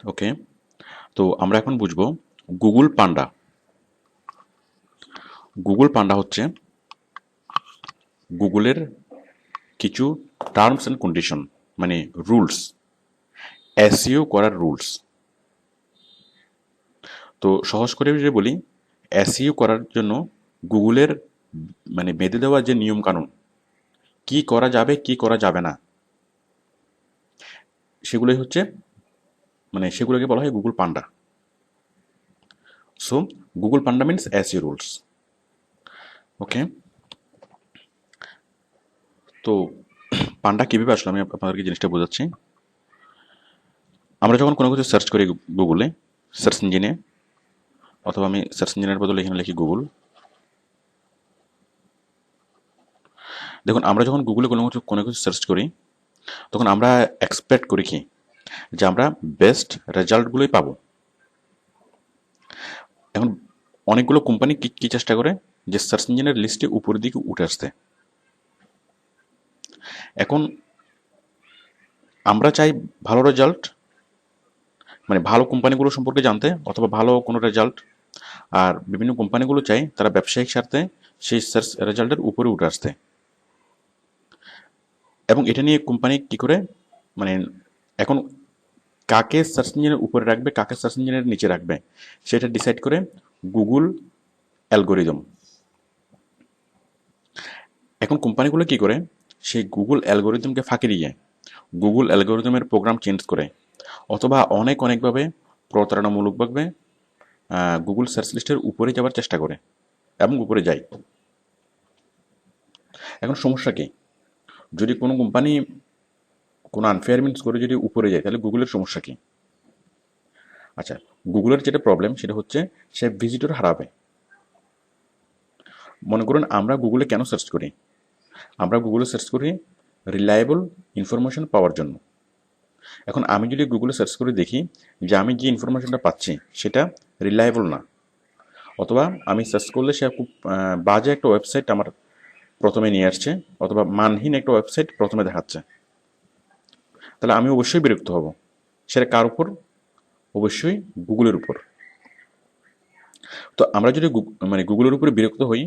ওকে, তো আমরা এখন বুঝবো গুগল পান্ডা। গুগল পান্ডা হচ্ছে গুগলের কিছু টার্মস অ্যান্ড কন্ডিশন, মানে রুলস, এসইও করার রুলস। তো সহজ করে যদি বলি, এসইও করার জন্য গুগলের মানে বেঁধে দেওয়া যে নিয়ম কানুন, কি করা যাবে কি করা যাবে না, সেগুলোই হচ্ছে মানে সেগুলোকে বলা হয় Google Panda. So Google Panda means SEO rules. Okay, তো পান্ডা কীভাবে আসলে আমি আপনাদেরকে জিনিসটা বোঝাচ্ছি। আমরা যখন কোনো কিছু সার্চ করি গুগলে, সার্চ ইঞ্জিনে, অথবা আমি সার্চ ইঞ্জিনের বদলে এখানে লিখি গুগল। দেখুন, আমরা যখন গুগলে কোনো কিছু সার্চ করি, তখন আমরা এক্সপেক্ট করি কি, যে আমরা বেস্ট রেজাল্টগুলোই পাবো। এখন অনেকগুলো কোম্পানি কি চেষ্টা করে, যে সার্চ ইঞ্জিনের লিস্টে উপরের দিকে উঠে আসতে। এখন আমরা চাই ভালো রেজাল্ট, মানে ভালো কোম্পানিগুলো সম্পর্কে জানতে, অথবা ভালো কোনো রেজাল্ট। আর বিভিন্ন কোম্পানিগুলো চাই তারা ব্যবসায়িক স্বার্থে সেই সার্চ রেজাল্টের উপরে উঠে আসতে। এবং এটা নিয়ে কোম্পানি কি করে, মানে এখন কাকে সার্চ ইঞ্জিনের উপরে রাখবে, কাকে সার্চ ইঞ্জিনের নিচে রাখবে, সেটা ডিসাইড করে গুগল অ্যালগোরিদম। এখন কোম্পানিগুলো কি করে, সেই গুগল অ্যালগোরিদমকে ফাঁকি দিয়ে গুগল অ্যালগোরিদমের প্রোগ্রাম চেঞ্জ করে, অথবা অনেকভাবে প্রতারণামূলকভাবে গুগল সার্চ লিস্টের উপরে যাওয়ার চেষ্টা করে এবং উপরে যায়। এখন সমস্যা কি, যদি কোনো কোম্পানি কোনো আনফেয়ার মিনস করে যদি উপরে যায়, তাহলে গুগলের সমস্যা কি? আচ্ছা, গুগলের যেটা প্রবলেম সেটা হচ্ছে সে ভিজিটর হারাবে। মনে করুন আমরা গুগলে কেন সার্চ করি? আমরা গুগলে সার্চ করি রিলায়েবল ইনফরমেশন পাওয়ার জন্য। এখন আমি যদি গুগলে সার্চ করে দেখি যে আমি যে ইনফরমেশনটা পাচ্ছি সেটা রিলায়েবল না, অথবা আমি সার্চ করলে সে খুব বাজে একটা ওয়েবসাইট আমার প্রথমে নিয়ে আসছে, অথবা মানহীন একটা ওয়েবসাইট প্রথমে দেখাচ্ছে, তাহলে আমি অবশ্যই বিরক্ত হব। সেটা কার উপর? অবশ্যই গুগলের উপর। তো আমরা যদি মানে গুগলের উপরে বিরক্ত হই,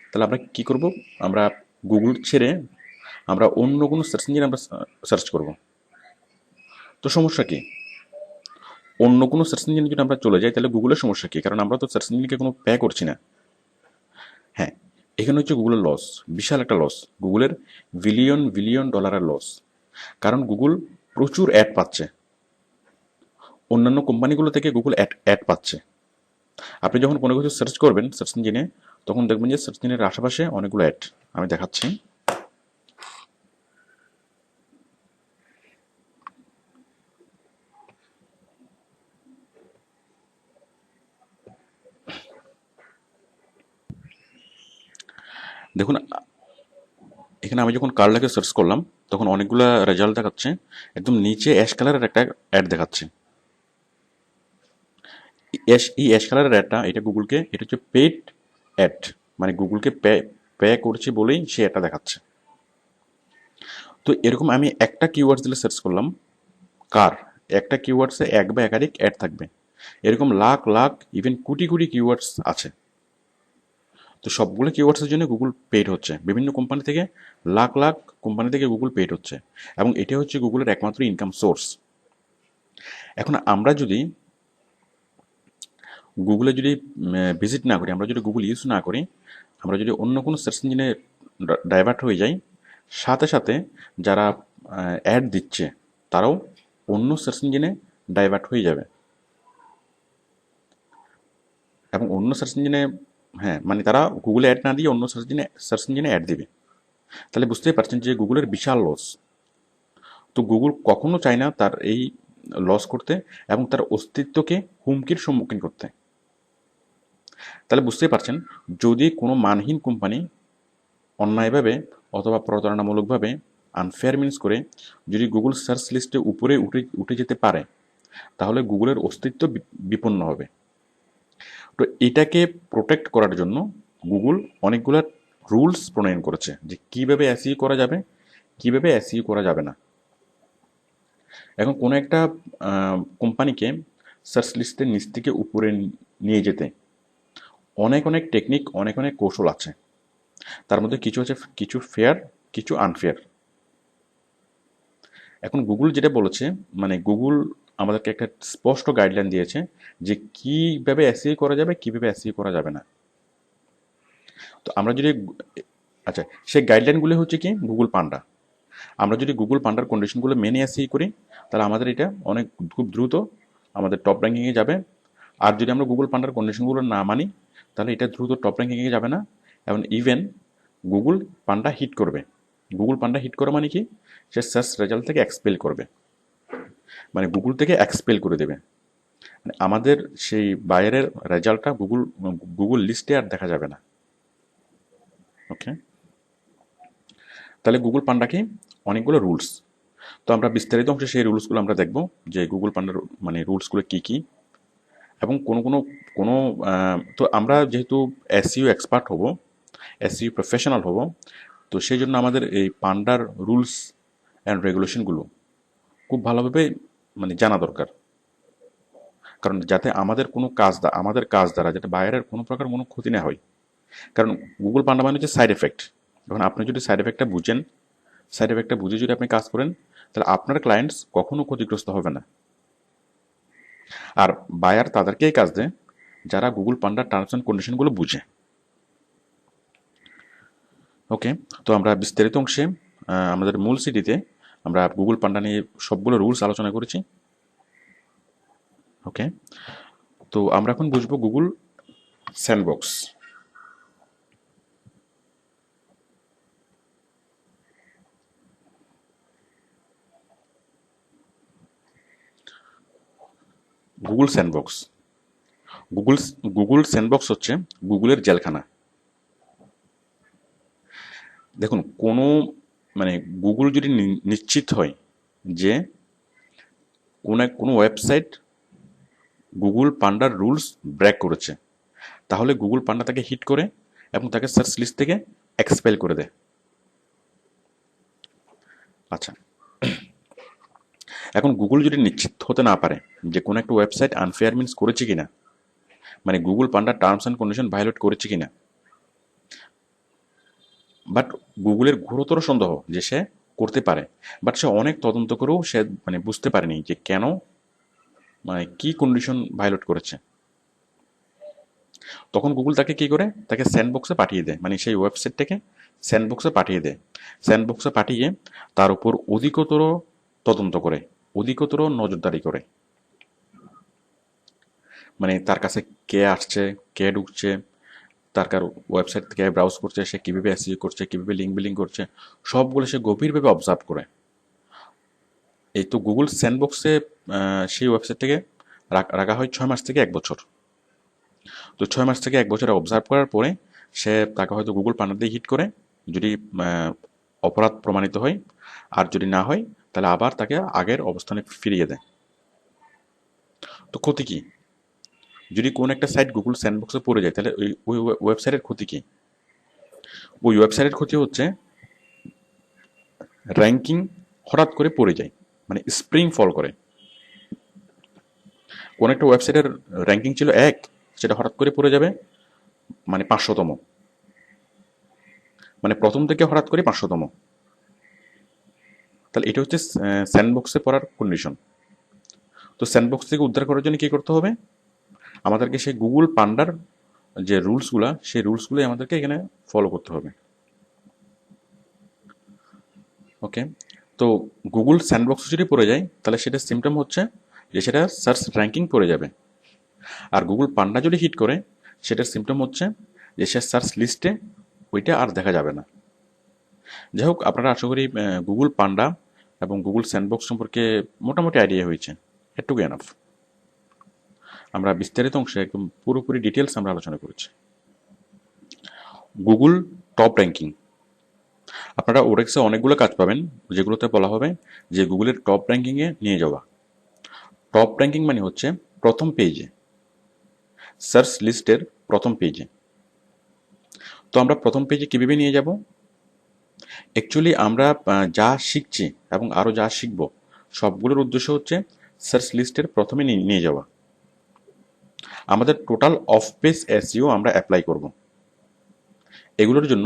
তাহলে আমরা কি করব? আমরা গুগল ছেড়ে আমরা অন্য কোনো সার্চ ইঞ্জিন আমরা সার্চ করব। তো সমস্যা কি? অন্য কোনো সার্চ ইঞ্জিনে যদি আমরা চলে যাই, তাহলে গুগলের সমস্যা কি? কারণ আমরা তো সার্চ ইঞ্জিনকে কোনো পে করছি না। হ্যাঁ, এখানে হচ্ছে গুগলের লস, বিশাল একটা লস। গুগলের বিলিয়ন বিলিয়ন ডলারের লস। কারণ গুগল প্রচুর অ্যাড পাচ্ছে, অন্যান্য কোম্পানিগুলো থেকে গুগল অ্যাড পাচ্ছে। আপনি যখন কোনো কিছু সার্চ করবেন সার্চ ইঞ্জিনে, তখন দেখবেন যে সার্চ ইঞ্জিনের আশেপাশে অনেকগুলো অ্যাড। আমি দেখাচ্ছি। দেখুন, এখানে আমি যখন কার লেখে সার্চ করলাম, তখন অনেকগুলো রেজাল্ট দেখাচ্ছে। একদম নিচে অ্যাশ কালারের একটা অ্যাড দেখাচ্ছে। এই অ্যাশ কালারের অ্যাডটা, এটা গুগলকে, এটা হচ্ছে পেইড অ্যাড, মানে গুগলকে পে করছে বলেই সে এটা দেখাচ্ছে। তো এরকম আমি একটা কিওয়ার্ডস দিলে সার্চ করলাম কার, একটা কিওয়ার্ডসে এক বা একাধিক অ্যাড থাকবে। এরকম লাখ লাখ ইভেন কোটি কোটি কিওয়ার্ডস আছে। তো সবগুলো কিওয়ার্ডসের জন্য গুগল পেইড হচ্ছে, বিভিন্ন কোম্পানি থেকে, লাখ লাখ কোম্পানি থেকে গুগল পেইড হচ্ছে, এবং এটা হচ্ছে গুগলের একমাত্র ইনকাম সোর্স। এখন আমরা যদি গুগলে যদি ভিজিট না করি, আমরা যদি গুগল ইউজ না করি, আমরা যদি অন্য কোনো সার্চ ইঞ্জিনে ডাইভার্ট হয়ে যাই, সাথে সাথে যারা অ্যাড দিচ্ছে তারাও অন্য সার্চ ইঞ্জিনে ডাইভার্ট হয়ে যাবে, এবং অন্য সার্চ ইঞ্জিনে, হ্যাঁ মানে তারা গুগলে অ্যাড না দিয়ে অন্য সার্চ ইঞ্জিনে অ্যাড দিবে। তাহলে বুঝতেই পারছেন যে গুগলের বিশাল লস। তো গুগল কখনো চায় না তার এই লস করতে এবং তার অস্তিত্বকে হুমকির সম্মুখীন করতে। তাহলে বুঝতেই পারছেন, যদি কোনো মানহীন কোম্পানি অন্যায়ভাবে অথবা প্রতারণামূলকভাবে আনফেয়ার মিনস করে যদি গুগল সার্চ লিস্টে উপরে উঠে উঠে যেতে পারে, তাহলে গুগলের অস্তিত্ব বিপন্ন হবে। তো এটাকে প্রোটেক্ট করার জন্য গুগল অনেকগুলো রুলস প্রণয়ন করেছে, যে কীভাবে এসইও করা যাবে, কীভাবে এসইও করা যাবে না। এখন কোনো একটা কোম্পানিকে সার্চ লিস্টের নিচ থেকে উপরে নিয়ে যেতে অনেক অনেক টেকনিক, অনেক অনেক কৌশল আছে। তার মধ্যে কিছু আছে, কিছু ফেয়ার, কিছু আনফেয়ার। এখন গুগল যেটা বলেছে, মানে গুগল আমাদেরকে একটা স্পষ্ট গাইডলাইন দিয়েছে যে কিভাবে এসইও করা যাবে, কিভাবে এসইও করা যাবে না। তো আমরা যদি, আচ্ছা, সেই গাইডলাইনগুলো হচ্ছে কি গুগল পান্ডা। আমরা যদি গুগল পান্ডার কন্ডিশনগুলো মেনে এসই করি, তাহলে আমাদের এটা অনেক খুব দ্রুত আমাদের টপ র্যাঙ্কিংয়ে যাবে। আর যদি আমরা গুগল পান্ডার কন্ডিশনগুলো না মানি, তাহলে এটা দ্রুত টপ র্যাঙ্কিংয়ে যাবে না, এবং ইভেন গুগল পান্ডা হিট করবে। গুগল পান্ডা হিট করা মানে কি, সে সার্চ রেজাল্ট থেকে এক্সপেল করবে, মানে গুগল থেকে এক্সপেল করে দেবে। মানে আমাদের সেই বায়ারের রেজাল্টটা গুগল গুগল লিস্টে আর দেখা যাবে না। ওকে, তাহলে গুগল পান্ডা কি, অনেকগুলো রুলস। তো আমরা বিস্তারিত অংশে সেই রুলসগুলো আমরা দেখব, যে গুগল পান্ডার মানে রুলসগুলো কী কী, এবং কোনো কোনো কোনো তো আমরা যেহেতু এসইও এক্সপার্ট হব, এসইও প্রফেশনাল হব, তো সেই জন্য আমাদের এই পান্ডার রুলস অ্যান্ড রেগুলেশনগুলো খুব ভালোভাবে মানে জানা দরকার। কারণ যাতে আমাদের কোনো কাজ আমাদের কাজ দ্বারা যাতে বাইরের কোনো প্রকার কোনো ক্ষতি না হয়। কারণ গুগল পান্ডা মানে হচ্ছে সাইড এফেক্ট। এখন আপনি যদি সাইড এফেক্টটা বুঝেন, সাইড এফেক্টটা বুঝে যদি আপনি কাজ করেন, তাহলে আপনার ক্লায়েন্টস কখনো ক্ষতিগ্রস্ত হবে না। আর বায়ার তাদেরকেই কাজ দেয় যারা গুগল পান্ডার টার্মস অ্যান্ড কন্ডিশনগুলো বুঝে। ওকে, তো আমরা বিস্তারিত অংশে আমাদের মূল সিটিতে আমরা গুগল পান্ডা নিয়ে সবগুলো রুলস আলোচনা করেছি। ওকে, তো আমরা এখন বুঝবো Google sandbox. Google sandbox, Google Google sandbox হচ্ছে গুগলের জেলখানা। দেখুন, কোনো মানে গুগল যদি নিশ্চিত হয় যে কোনো ওয়েবসাইট গুগল পান্ডার রুলস ব্রেক করেছে, তাহলে গুগল পান্ডা তাকে হিট করে এবং তাকে সার্চ লিস্ট থেকে এক্সপেল করে দেয়। আচ্ছা, এখন গুগল যদি নিশ্চিত হতে না পারে যে কোনো একটা ওয়েবসাইট আনফেয়ার মিন্স করেছে কিনা, মানে গুগল পান্ডার টার্মস অ্যান্ড কন্ডিশন ভায়োলেট করেছে কিনা, বাট গুগলের ঘোরতর সন্দেহ যে সে করতে পারে, বাট সে অনেক তদন্ত করেও সে মানে বুঝতে পারেনি যে কেন, মানে কি কন্ডিশন ভায়োলেট করেছে, তখন গুগল তাকে কি করে, তাকে স্যান্ডবক্সে পাঠিয়ে দেয়, মানে সেই ওয়েবসাইটটাকে স্যান্ডবক্সে পাঠিয়ে দেয়। স্যান্ডবক্সে পাঠিয়ে তার উপর অধিকতর তদন্ত করে, অধিকতর নজরদারি করে। মানে তার কাছে কে আসছে, কে ঢুকছে, তার কার ওয়েবসাইট থেকে ব্রাউজ করছে, সে কীভাবে এসইও করছে, কীভাবে লিঙ্ক বিলিং করছে, সবগুলো সে গভীরভাবে অবজার্ভ করে। এই তো গুগল স্যান্ডবক্সে সেই ওয়েবসাইট থেকে রাখা হয় 6 মাস থেকে 1 বছর। তো 6 মাস থেকে 1 বছর অবজার্ভ করার পরে সে তাকে হয়তো গুগল পান্ডা দিয়ে হিট করে, যদি অপরাধ প্রমাণিত হয়, আর যদি না হয় তাহলে আবার তাকে আগের অবস্থানে ফিরিয়ে দেয়। তো ক্ষতি কি, যদি কোন একটা সাইট গুগল স্যান্ডবক্সে পড়ে যায়, তাহলে ওই ওয়েবসাইটের ক্ষতি কি? ওই ওয়েবসাইটের ক্ষতি হচ্ছে র্যাঙ্কিং হঠাৎ করে পড়ে যায়, মানে স্প্রিং ফল করে। কোন একটা ওয়েবসাইটের র্যাঙ্কিং ছিল 1, সেটা হঠাৎ করে পড়ে যাবে মানে 500তম, মানে প্রথম থেকে হঠাৎ করে 500তম। তাহলে এটা হচ্ছে স্যান্ডবক্সে পড়ার কন্ডিশন। তো স্যান্ডবক্স থেকে উদ্ধার করার জন্য কী করতে হবে, আমাদেরকে সেই গুগল পান্ডার যে রুলসগুলো, সেই রুলসগুলোই আমাদেরকে এখানে ফলো করতে হবে। ওকে, তো গুগল স্যান্ডবক্স যদি পড়ে যায়, তাহলে সেটার সিমটম হচ্ছে যে সেটা সার্চ র্যাঙ্কিং পড়ে যাবে। আর গুগল পান্ডা যদি হিট করে, সেটার সিমটম হচ্ছে যে সে সার্চ লিস্টে ওইটা আর দেখা যাবে না। যাই হোক, আপনারা আশা করি গুগল পান্ডা এবং গুগল স্যান্ডবক্স সম্পর্কে মোটামুটি আইডিয়া হয়েছে। এটুকু এনাফ। আমরা বিস্তারিত অংশে একদম পুরোপুরি ডিটেলস আমরা আলোচনা করেছি। গুগল টপ র্যাঙ্কিং, আপনারা ওরেক্সে অনেকগুলো কাজ পাবেন যেগুলোতে বলা হবে যে গুগলের টপ র্যাঙ্কিংয়ে নিয়ে যাওয়া। টপ র্যাঙ্কিং মানে হচ্ছে প্রথম পেজে, সার্চ লিস্টের প্রথম পেজে। তো আমরা প্রথম পেজে কীভাবে নিয়ে যাব? অ্যাকচুয়ালি আমরা যা শিখছি এবং আরও যা শিখব, সবগুলোর উদ্দেশ্য হচ্ছে সার্চ লিস্টের প্রথমে নিয়ে যাওয়া। আমাদের টোটাল অফ পেজ এসইও আমরা অ্যাপ্লাই করব। এগুলোর জন্য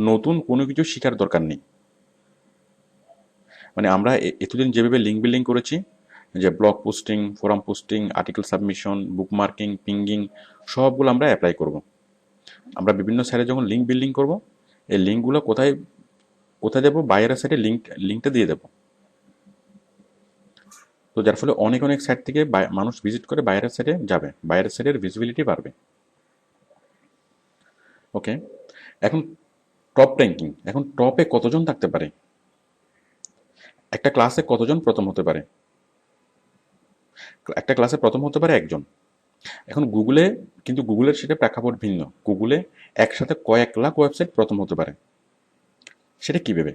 নতুন কোনো কিছু শেখার দরকার নেই। মানে আমরা এতদিন যেভাবে লিঙ্ক বিল্ডিং করেছি, যে blog posting, forum posting, article submission, bookmarking, পিঙ্গিং, সবগুলো আমরা অ্যাপ্লাই করব। আমরা বিভিন্ন সাইটে যখন লিঙ্ক বিল্ডিং করব, এই লিঙ্কগুলো কোথায় কোথায় দেবো, বাইরের সাইটে লিঙ্কটা দিয়ে দেবো। তো যার ফলে অনেক অনেক সাইট থেকে মানুষ ভিজিট করে বাইরের সাইটে যাবে, বাইরের সাইটের ভিজিবিলিটি বাড়বে। ওকে, এখন টপ র্যাঙ্কিং, এখন টপে কতজন থাকতে পারে, একটা ক্লাসে কতজন প্রথম হতে পারে? একটা ক্লাসে প্রথম হতে পারে একজন। এখন গুগলে, কিন্তু গুগলের সেটা প্রেক্ষাপট ভিন্ন। গুগলে একসাথে কয়েক লাখ ওয়েবসাইট প্রথম হতে পারে। সেটা কিভাবে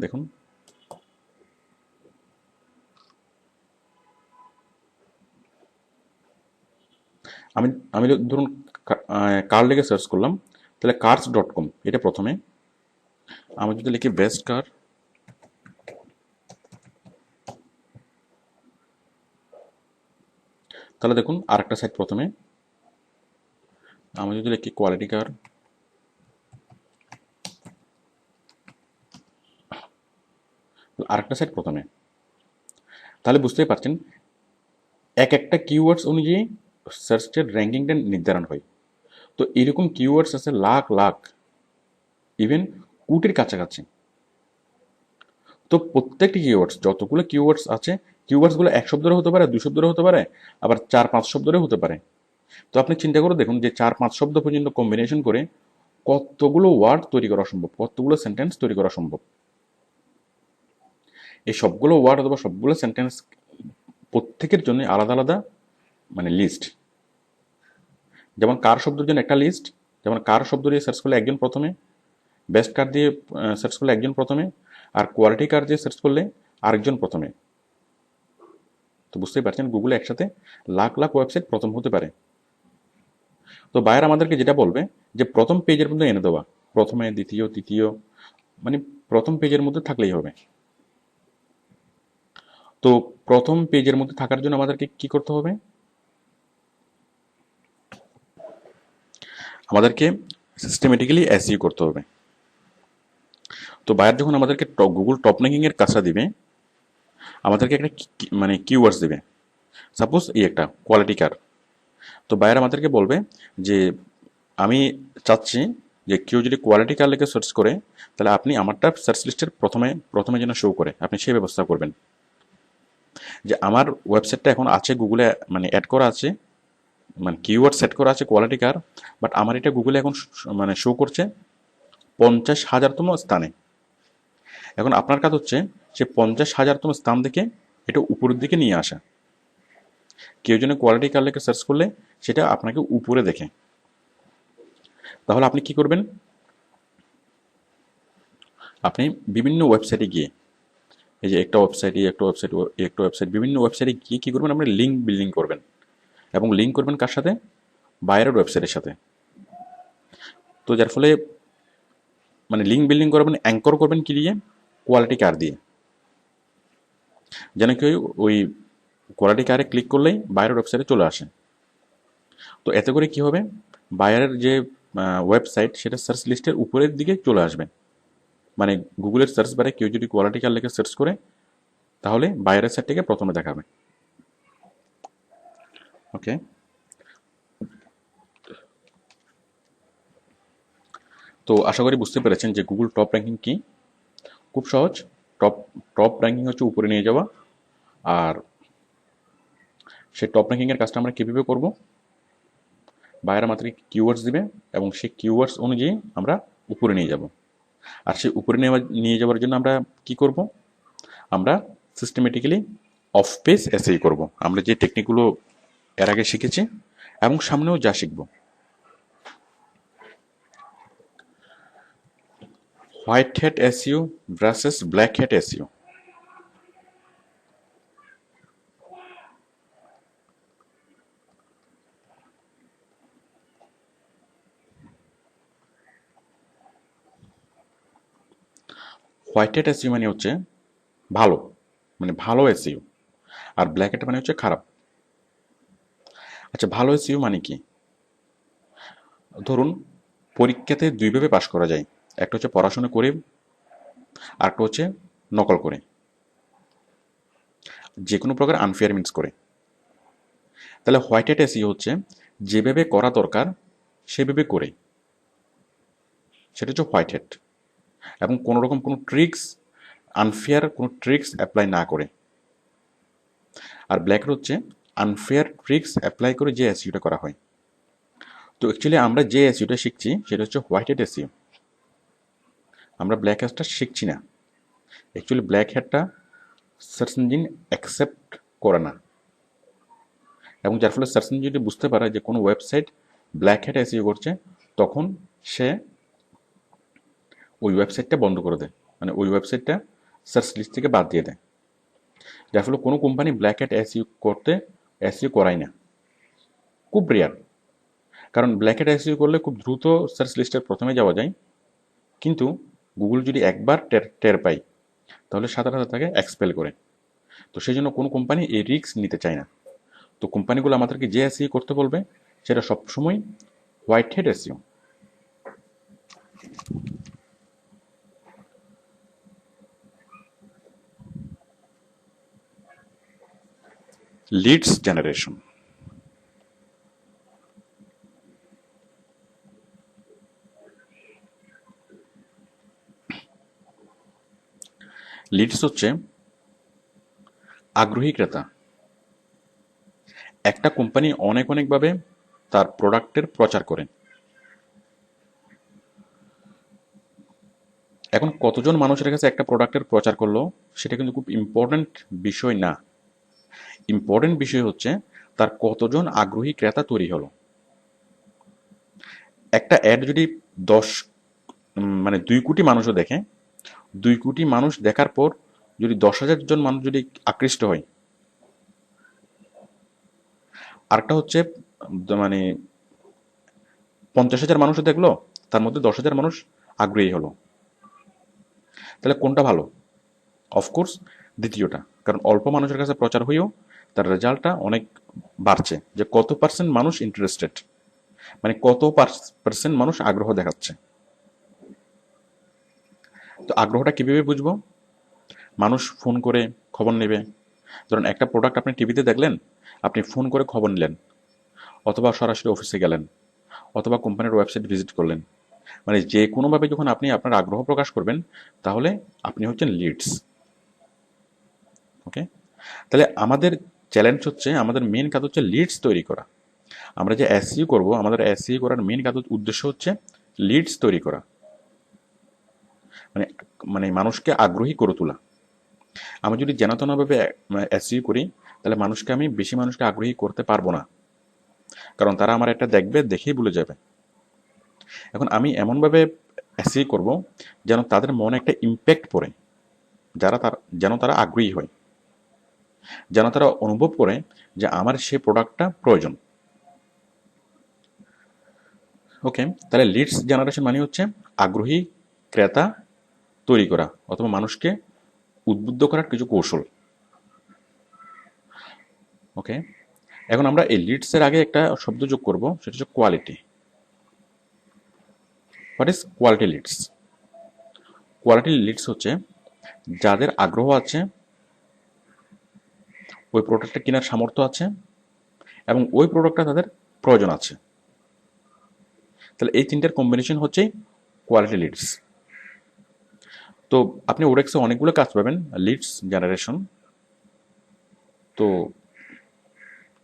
দেখুন, আমি আমি ধরুন কার লেগে সার্চ করলাম, তাহলে কার্স.com এটা প্রথমে। আমি যদি লিখি বেস্ট কার, তাহলে দেখুন আরেকটা সাইট প্রথমে। আমি যদি লিখি কোয়ালিটি কার, আরেকটা সাইট প্রথমে। তাহলে বুঝতেই পারছেন এক একটা কিওয়ার্ডস অনুযায়ী সার্চের র্যাঙ্কিংটা নির্ধারণ হয়। তো এরকম কিওয়ার্ডস আছে লাখ লাখ, ইভেন কোটির কাছাকাছি। তো প্রত্যেকটি কিওয়ার্ডস, যতগুলো কিওয়ার্ডস আছে, কিওয়ার্ডসগুলো এক শব্দের হতে পারে, দুই শব্দের হতে পারে, আবার 4-5 শব্দেরও হতে পারে। তো আপনি চিন্তা করে দেখুন যে 4-5 শব্দ পর্যন্ত কম্বিনেশন করে কতগুলো ওয়ার্ড তৈরি করা সম্ভব, কতগুলো সেন্টেন্স তৈরি করা সম্ভব। এই সবগুলো ওয়ার্ড অথবা সবগুলো সেন্টেন্স প্রত্যেকের জন্য আলাদা আলাদা মানে লিস্ট। যেমন কার শব্দের জন্য একটা লিস্ট, যেমন কার শব্দ দিয়ে সার্চ করলে একজন প্রথমে, বেস্ট কার দিয়ে সার্চ করলে একজন প্রথমে, আর কোয়ালিটি কার দিয়ে সার্চ করলে আরেকজন প্রথমে। তো বুঝতেই পারছেন গুগলে একসাথে লাখ লাখ ওয়েবসাইট প্রথম হতে পারে। তো বায়ার আমাদেরকে যেটা বলবে যে প্রথম পেজের মধ্যে এনে দেওয়া, প্রথমে, দ্বিতীয়, তৃতীয়, মানে প্রথম পেজের মধ্যে থাকলেই হবে। তো প্রথম পেজের মধ্যে থাকার জন্য আমাদেরকে কি করতে হবে? আমাদেরকে সিস্টেমেটিক্যালি এসইও করতে হবে। তো বায়ার যখন আমাদেরকে গুগল টপ র্যাঙ্কিং এর কাজটা দিবে, আমাদেরকে একটা মানে কিওয়ার্ডস দিবে। সাপোজ এই একটা কোয়ালিটি কার। তো বায়ার আমাদেরকে বলবে যে আমি চাচ্ছি যে কেউ যদি কোয়ালিটি কার লেগে সার্চ করে, তাহলে আপনি আমারটা সার্চ লিস্টের প্রথমে প্রথমে যেন শো করে, আপনি সেই ব্যবস্থা করবেন। যে আমার ওয়েবসাইটটা এখন আছে গুগলে, মানে অ্যাড করা আছে, মানে কিওয়ার্ড সেট করা আছে কোয়ালিটি কার, বাট আমার এটা গুগলে এখন মানে শো করছে 50,000তম স্থানে। এখন আপনার কাজ হচ্ছে সে 50,000তম স্থান থেকে এটা উপরের দিকে নিয়ে আসা। কেউ যেন কোয়ালিটি কার লেগে সার্চ করলে সেটা আপনাকে উপরে দেখে। তাহলে আপনি কি করবেন? আপনি বিভিন্ন ওয়েবসাইটে গিয়ে, এই যে একটা ওয়েবসাইট, একটা ওয়েবসাইট, বিভিন্ন ওয়েবসাইটে গিয়ে কী করবেন? আপনি লিঙ্ক বিল্ডিং করবেন। এবং লিঙ্ক করবেন কার সাথে? বাইরের ওয়েবসাইটের সাথে। তো যার ফলে মানে লিঙ্ক বিল্ডিং করবেন, অ্যাঙ্কর করবেন কি দিয়ে? কোয়ালিটি কার দিয়ে। যেন কেউ ওই কোয়ালিটি কারে ক্লিক করলেই বাইরের ওয়েবসাইটে চলে আসে। তো এতে করে কি হবে? বাইরের যে ওয়েবসাইট সেটা সার্চ লিস্টের উপরের দিকে চলে আসবে। মানে গুগলের সার্চ বারে কেউ যদি কোয়ালিটি কার লেখে সার্চ করে, তাহলে বাইরের সাইটটাকে প্রথমে দেখাবে। ওকে, তো আশা করি বুঝতে পেরেছেন যে গুগল টপ র্যাঙ্কিং কি। খুব সহজ। টপ টপ র্যাঙ্কিং হচ্ছে উপরে নিয়ে যাওয়া। আর সেই টপ র্যাঙ্কিংয়ের কাজটা আমরা কীভাবে করব? বায়ার আমাদেরকে কিওয়ার্ডস দিবে এবং সেই কিওয়ার্ডস অনুযায়ী আমরা উপরে নিয়ে যাব। আর সেই উপরে নিয়ে যাওয়ার জন্য আমরা কি করব? আমরা সিস্টেমেটিক্যালি অফ পেজ এসই করব। আমরা যে টেকনিকগুলো এর আগে শিখেছি এবং সামনেও যা শিখব। White hat SEO versus black hat SEO. White hat SEO মানে হচ্ছে ভালো, মানে ভালো এসইও। আর ব্ল্যাক হ্যাট মানে হচ্ছে খারাপ। আচ্ছা, ভালো এসইও মানে কি? ধরুন, পরীক্ষাতে দুইভাবে পাশ করা যায়। একটা হচ্ছে পড়াশোনা করে, আর একটা হচ্ছে নকল করে, যে কোনো প্রকার আনফেয়ার মিন্স করে। তাহলে হোয়াইট হ্যাট এসইও হচ্ছে যেভাবে করা দরকার সেভাবে করে, সেটা হচ্ছে হোয়াইট হ্যাট। এবং কোনো রকম কোনো ট্রিক্স, আনফেয়ার কোনো ট্রিক্স অ্যাপ্লাই না করে। আর ব্ল্যাক হ্যাট হচ্ছে আনফেয়ার ট্রিক্স অ্যাপ্লাই করে যে এসইওটা করা হয়। তো অ্যাকচুয়ালি আমরা যে এসইওটা শিখছি সেটা হচ্ছে হোয়াইট হ্যাট এসইও। আমরা ব্ল্যাক হ্যাটটা শিখছি না। অ্যাকচুয়ালি ব্ল্যাক হ্যাটটা সার্চ ইঞ্জিন অ্যাকসেপ্ট করে না, এবং যার ফলে সার্চ ইঞ্জিন যদি বুঝতে পারে যে কোনো ওয়েবসাইট ব্ল্যাক হ্যাট এসইও করছে, তখন সে ওই ওয়েবসাইটটা বন্ধ করে দেয়, মানে ওই ওয়েবসাইটটা সার্চ লিস্ট থেকে বাদ দিয়ে দেয়। যার ফলে কোনো কোম্পানি ব্ল্যাক হ্যাট এসইও করতে এসইও করায় না, খুব রেয়ার। কারণ ব্ল্যাক হ্যাট এসইও করলে খুব দ্রুত সার্চ লিস্টের প্রথমে যাওয়া যায়, কিন্তু গুগল যদি একবার টের টের পায় তাহলে সাথে সাথে তাকে এক্সপেল করে। তো সেই জন্য কোনো কোম্পানি এই রিস্ক নিতে চায় না। তো কোম্পানিগুলো আমাদেরকে যে এসইও করতে বলবে সেটা সবসময় white hat SEO. Leads generation. Leads হচ্ছে আগ্রহী ক্রেতা। একটা কোম্পানি অনেক অনেকভাবে তার প্রোডাক্টের প্রচার করে। এখন কতজন মানুষের কাছে একটা প্রোডাক্টের প্রচার করলো সেটা কিন্তু খুব ইম্পর্ট্যান্ট বিষয় না। ইম্পর্ট্যান্ট বিষয় হচ্ছে তার কতজন আগ্রহী ক্রেতা তৈরি হলো। একটা অ্যাড যদি 10 মানে 2 কোটি মানুষও দেখে, 2 কোটি মানুষ দেখার পর যদি 10,000 জন মানুষ যদি আকৃষ্ট হয়, আরেকটা হচ্ছে মানে 50,000 মানুষও দেখলো, তার মধ্যে 10,000 মানুষ আগ্রহী হলো, তাহলে কোনটা ভালো? অফকোর্স দ্বিতীয়টা। কারণ অল্প মানুষের কাছে প্রচার হয়েও তার রেজাল্টটা অনেক বাড়ছে, যে কত পার্সেন্ট মানুষ ইন্টারেস্টেড, মানে কত পার্সেন্ট মানুষ আগ্রহ দেখাচ্ছে। তো আগ্রহটা কিভাবে বুঝবো? মানুষ ফোন করে খবর নেবে। ধরুন একটা প্রোডাক্ট আপনি টিভিতে দেখলেন, আপনি ফোন করে খবর নিলেন, অথবা সরাসরি অফিসে গেলেন, অথবা কোম্পানির ওয়েবসাইট ভিজিট করলেন। মানে যে কোনোভাবে যখন আপনি আপনার আগ্রহ প্রকাশ করবেন, তাহলে আপনি হচ্ছেন লিডস। ওকে, তাহলে আমাদের চ্যালেঞ্জ হচ্ছে, আমাদের মেন কাজ হচ্ছে লিডস তৈরি করা। আমরা যে এসইও করব, আমাদের এসইও করার মেন কাজ উদ্দেশ্য হচ্ছে লিডস তৈরি করা, মানে মানে মানুষকে আগ্রহী করে তোলা। আমি যদি যেনতেনভাবে এসইও করি, তাহলে আমি বেশি মানুষকে আগ্রহী করতে পারবো না, কারণ তারা আমার একটা দেখবে, দেখেই ভুলে যাবে। এখন আমি এমনভাবে এসইও করব যেন তাদের মনে একটা ইম্প্যাক্ট পড়ে, যেন তারা আগ্রহী হয়, যেন তারা অনুভব করে যে আমার সেই প্রোডাক্টটা প্রয়োজন। ওকে, তাহলে লিডস জেনারেশন মানে হচ্ছে আগ্রহী ক্রেতা তৈরি করা, অথবা মানুষকে উদ্বুদ্ধ করার কিছু কৌশল। ওকে, এখন আমরা এই লিডসের আগে একটা শব্দ যোগ করব, সেটা হচ্ছে quality. What is quality leads? Quality leads হচ্ছে যাদের আগ্রহ আছে, ওই প্রোডাক্টটা কেনার সামর্থ্য আছে, এবং ওই প্রোডাক্টটা তাদের প্রয়োজন আছে। তাহলে এই তিনটার কম্বিনেশন হচ্ছে কোয়ালিটি লিডস। তো আপনি ওরেক্সে অনেকগুলো কাজ পাবেন লিডস জেনারেশন। তো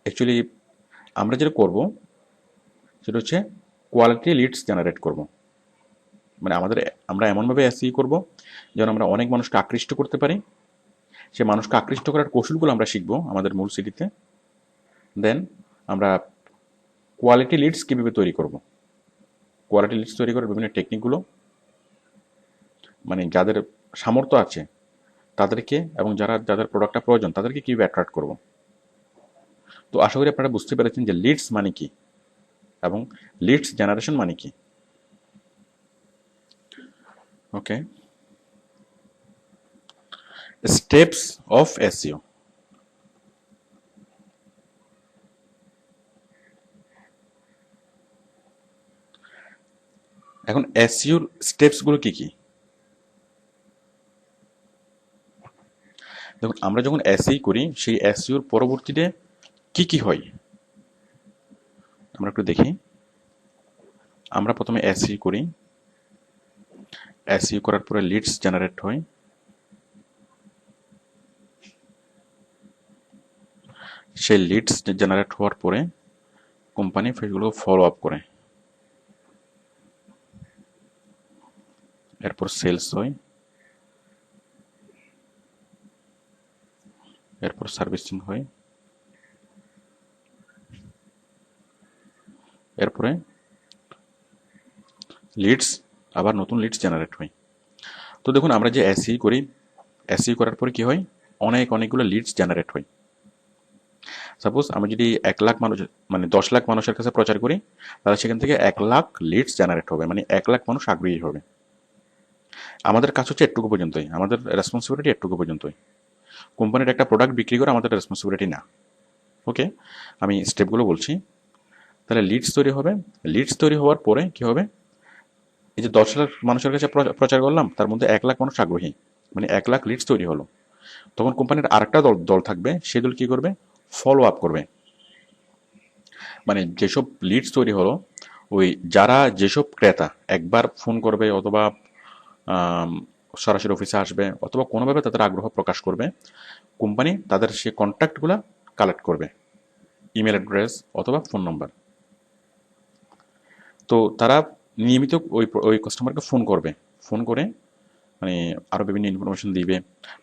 অ্যাকচুয়ালি আমরা যেটা করব সেটা হচ্ছে কোয়ালিটি লিডস জেনারেট করব। মানে আমরা এমনভাবে এসই করব যেন আমরা অনেক মানুষকে আকৃষ্ট করতে পারি। সে মানুষকে আকৃষ্ট করার কৌশলগুলো আমরা শিখবো আমাদের মূল সিটিতে। দেন আমরা কোয়ালিটি লিডস কীভাবে তৈরি করব, কোয়ালিটি লিডস তৈরি করার বিভিন্ন টেকনিকগুলো, মানে যাদের সামর্থ্য আছে তাদেরকে, এবং যাদের প্রোডাক্টটা প্রয়োজন তাদেরকে কীভাবে অ্যাট্রাক্ট করব। তো আশা করি আপনারা বুঝতে পেরেছেন যে লিডস মানে কি এবং লিডস জেনারেশন মানে কি। ওকে, স্টেপস অফ এসইও। এখন এসইওর স্টেপস গুলো কি কি? দেখুন, আমরা যখন এসই করি সেই এসইওর পরবর্তীতে কি কি হয় আমরা একটু দেখি। আমরা প্রথমে এসই করি, এসই করার পরে লিডস জেনারেট হয়, সেই লিডস জেনারেট হওয়ার পরে কোম্পানি সেগুলোকে ফলো আপ করে, এরপর সেলস হয়, এরপর সার্ভিসিং হয়, এরপরে লিডস, আবার নতুন লিডস জেনারেট হয়। তো দেখুন, আমরা যে এসই করি, এসই করার পরে কি হয়, অনেকগুলো লিডস জেনারেট হয়। সাপোজ আমি যদি 1 লাখ মানুষ, মানে 10 লাখ মানুষের কাছে প্রচার করি, তাহলে সেখান থেকে 1 লাখ লিডস জেনারেট হবে, মানে 1 লাখ মানুষ আগ্রহী হবে। আমাদের কাজ হচ্ছে এটুকু পর্যন্তই, আমাদের রেসপন্সিবিলিটি এটুকু পর্যন্তই। কোম্পানির একটা প্রোডাক্ট বিক্রি করা আমাদের রেসপন্সিবিলিটি না। ওকে, আমি স্টেপগুলো বলছি। তাহলে লিডস তৈরি হবে, লিডস তৈরি হওয়ার পরে কি হবে, এই যে 10 লাখ মানুষের কাছে প্রচার করলাম, তার মধ্যে 1 লাখ মানুষ আগ্রহী, মানে 1 লাখ লিডস তৈরি হলো। তখন কোম্পানির আরেকটা দল দল থাকবে, সেই দল কি করবে, ফলো আপ করবে। মানে যেসব লিডস তৈরি হলো, ওই যারা যেসব ক্রেতা একবার ফোন করবে অথবা আম, সরাসরি অফিসে আসবে অথবা কোনোভাবে তাদের আগ্রহ প্রকাশ করবে, কোম্পানি তাদের সেই কন্ট্যাক্টগুলো কালেক্ট করবে, ইমেল অ্যাড্রেস অথবা ফোন নাম্বার। তো তারা নিয়মিত ওই ওই কাস্টমারকে ফোন করবে, ফোন করে মানে আরও বিভিন্ন ইনফরমেশন দিবে,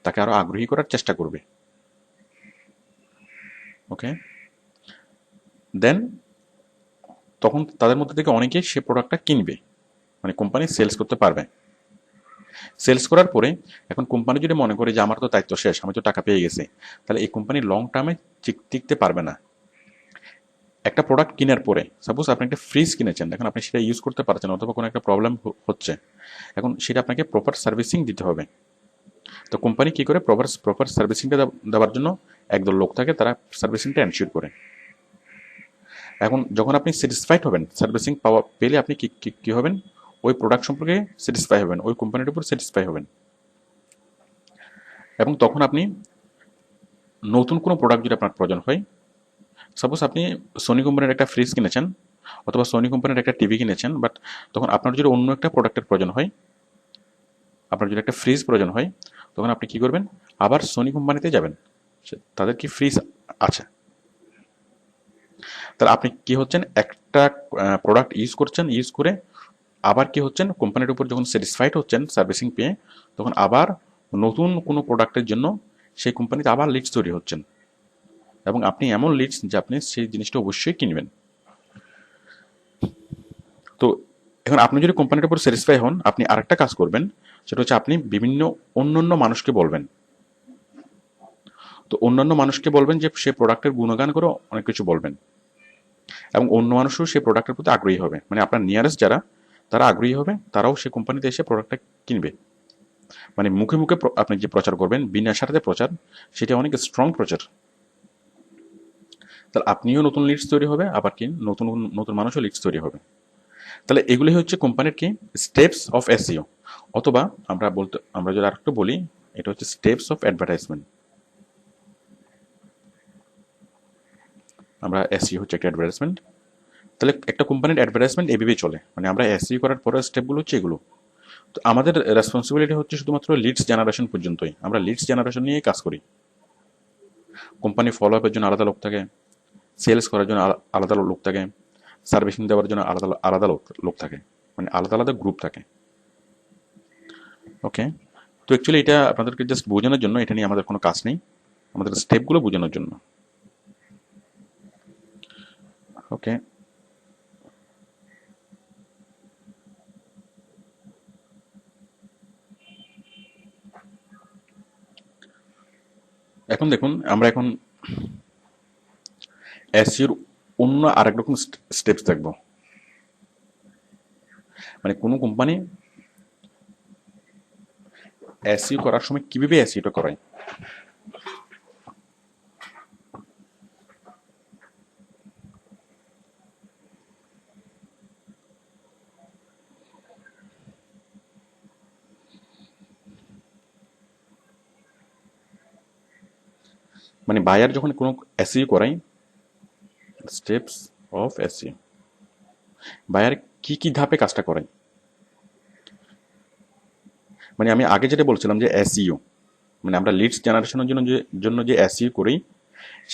তাকে আরও আগ্রহী করার চেষ্টা করবে। ওকে, দেন তখন তাদের মধ্যে থেকে অনেকেই সে প্রোডাক্টটা কিনবে, মানে কোম্পানি সেলস করতে পারবে। সেলস করার পরে এখন কোম্পানি যদি মনে করে যে আমার তো দায়িত্ব শেষ, আমি তো টাকা পেয়ে গেছি, তাহলে এই কোম্পানি লং টার্মে টিকতে পারবে না। একটা প্রোডাক্ট কেনার পরে, সাপোজ আপনি একটা ফ্রিজ কিনেছেন, এখন আপনি সেটা ইউজ করতে পারছেন অথবা কোনো একটা প্রবলেম হচ্ছে, এখন সেটা আপনাকে প্রপার সার্ভিসিং দিতে হবে। তো কোম্পানি কি করে, প্রপার সার্ভিসিংটা দেওয়ার জন্য একদল লোক থাকে, তারা সার্ভিসিংটা এনশিওর করে। এখন যখন আপনি স্যাটিসফাইড হবেন, সার্ভিসিং পাওয়া পেলে আপনি কি হবেন, ওই প্রোডাক্ট সম্পর্কে স্যাটিসফাই হবেন, ওই কোম্পানির উপর স্যাটিসফাই হবেন। এবং তখন আপনি নতুন কোনো প্রোডাক্ট যদি আপনার প্রয়োজন হয়, সাপোজ আপনি সোনি কোম্পানির একটা ফ্রিজ কিনেছেন অথবা সোনি কোম্পানির একটা টিভি কিনেছেন, বাট তখন আপনার যদি অন্য একটা প্রোডাক্টের প্রয়োজন হয়, আপনার যদি একটা ফ্রিজ প্রয়োজন হয়, তখন আপনি কি করবেন, আবার সোনি কোম্পানিতে যাবেন, তাদের কি ফ্রিজ আছে। তাহলে আপনি কি হচ্ছেন, একটা প্রোডাক্ট ইউজ করছেন, ইউজ করে আবার কি হচ্ছেন, কোম্পানির উপর যখন স্যাটিসফাইড হচ্ছেন সার্ভিসিং পেয়ে, তখন আবার নতুন কোনো প্রোডাক্টের জন্য সেই কোম্পানিতে আবার লিডস তৈরি হচ্ছেন, এবং আপনি এমন লিডস যে আপনি সেই জিনিসটা অবশ্যই কিনবেন। তো এখন আপনি যদি কোম্পানিটার উপর স্যাটিসফাই হন, আপনি আরেকটা কাজ করবেন, সেটা হচ্ছে আপনি বিভিন্ন অন্যান্য মানুষকে বলবেন। তো অন্যান্য মানুষকে বলবেন যে সে প্রোডাক্টের গুণগান করে অনেক কিছু বলবেন, এবং অন্য মানুষও সেই প্রোডাক্টের প্রতি আগ্রহী হবে, মানে আপনার নিয়ারেস্ট যারা, তারা আগ্রহী হবে, তারাও সেই কোম্পানিতে এসে প্রোডাক্টটা কিনবে। মানে মুখে মুখে আপনি যে প্রচার করবেন, বিনা স্বার্থে প্রচার, সেটা অনেক স্ট্রং প্রচার। তাহলে আপনিও নতুন লিডস তৈরি হবে, আবার কি নতুন নতুন মানুষও লিডস তৈরি হবে। তাহলে এগুলি হচ্ছে কোম্পানির কি স্টেপস অফ এসইও, অথবা আমরা যদি আরেকটু বলি, এটা হচ্ছে স্টেপস অফ অ্যাডভার্টাইজমেন্ট। আমরা এসইও হচ্ছে একটা অ্যাডভার্টাইজমেন্ট। তাহলে একটা কোম্পানির অ্যাডভার্টাইজমেন্ট এভাবেই চলে, মানে আমরা এসইও করার পরের স্টেপগুলো হচ্ছে এগুলো। তো আমাদের রেসপন্সিবিলিটি হচ্ছে শুধুমাত্র লিডস জেনারেশন পর্যন্তই, আমরা লিডস জেনারেশন নিয়েই কাজ করি। কোম্পানি ফলো আপের জন্য আলাদা লোক থাকে, সেলস করার জন্য আলাদা লোক থাকে, সার্ভিসিং দেওয়ার জন্য আলাদা আলাদা লোক থাকে, মানে আলাদা আলাদা গ্রুপ থাকে। ওকে, তো অ্যাকচুয়ালি এটা আপনাদেরকে জাস্ট বোঝানোর জন্য, এটা নিয়ে আমাদের কোনো কাজ নেই, আমাদের স্টেপগুলো বোঝানোর জন্য। ওকে, এখন দেখুন, আমরা এখন এসইওর অন্য আরেক রকম স্টেপস দেখব। মানে কোনো কোম্পানি এসইও করার সময় কিভাবে এসইওটা করায়? মানে বায়ার যখন কোনো এসইও করায়, স্টেপস অফ এসইও, বায়ার কি কি ধাপে কাজটা করায়? মানে আমি আগে যেটা বলছিলাম যে এসইও, মানে আমরা লিডস জেনারেশনের জন্য যে এসইও করি,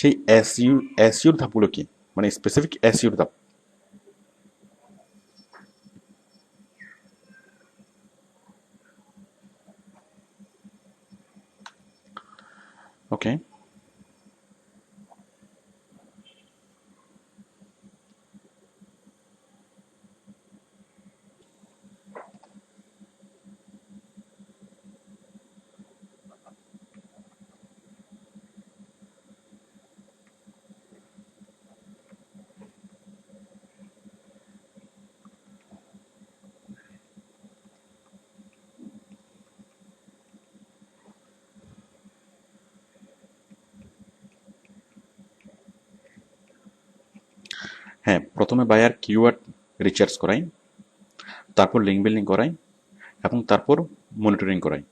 সেই এসইওর ধাপগুলো কি, মানে স্পেসিফিক এসইওর ধাপ। ওকে, হ্যাঁ, প্রথমে বায়ার কিওয়ার্ড রিসার্চ করাই, তারপর লিঙ্ক বিল্ডিং করাই, এবং তারপর মনিটরিং করাই।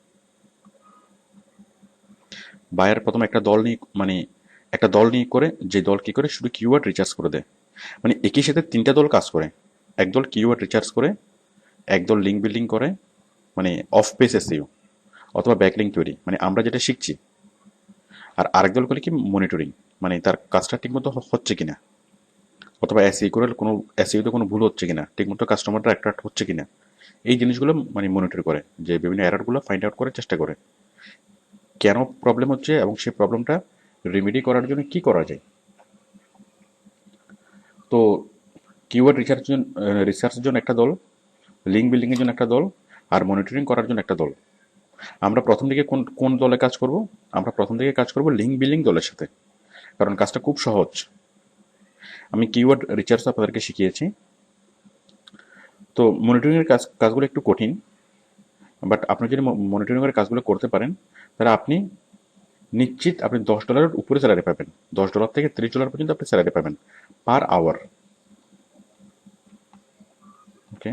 বায়ার প্রথমে একটা দল নিয়ে করে, যে দল কি করে শুধু কিওয়ার্ড রিসার্চ করে দেয়, মানে একই সাথে তিনটা দল কাজ করে। একদল কিওয়ার্ড রিসার্চ করে, একদল লিঙ্ক বিল্ডিং করে, মানে অফ পেজ এসইও অথবা ব্যাকলিঙ্ক তৈরি, মানে আমরা যেটা শিখছি। আর আরেক দল করে কি মনিটরিং, মানে তার কাজটা ঠিকমতো হচ্ছে কিনা, অথবা এসইও করে কোনো এসইওতে কোনো ভুল হচ্ছে কিনা, ঠিকমতো কাস্টমারটা অ্যাট্রাক্ট হচ্ছে কিনা, এই জিনিসগুলো মানে মনিটর করে, যে বিভিন্ন এরারগুলো ফাইন্ড আউট করার চেষ্টা করে কেন প্রবলেম হচ্ছে এবং সেই প্রবলেমটা রিমেডি করার জন্য কি করা যায়। তো কিওয়ার্ড রিসার্চের জন্য একটা দল, লিঙ্ক বিল্ডিংয়ের জন্য একটা দল, আর মনিটরিং করার জন্য একটা দল। আমরা প্রথম দিকে কোন কোন দলে কাজ করব? আমরা প্রথম দিকে কাজ করব লিঙ্ক বিল্ডিং দলের সাথে, কারণ কাজটা খুব সহজ। আমি কিওয়ার্ড রিসার্চ আপনাদেরকে শিখিয়েছি। তো মনিটরিংয়ের কাজগুলো একটু কঠিন, বাট আপনি যদি মনিটরিংয়ের কাজগুলো করতে পারেন, তাহলে আপনি নিশ্চিত আপনি $10 উপরে স্যালারি পাবেন। $10 থেকে $30 পর্যন্ত আপনি স্যালারি পাবেন পার আওয়ার। ওকে,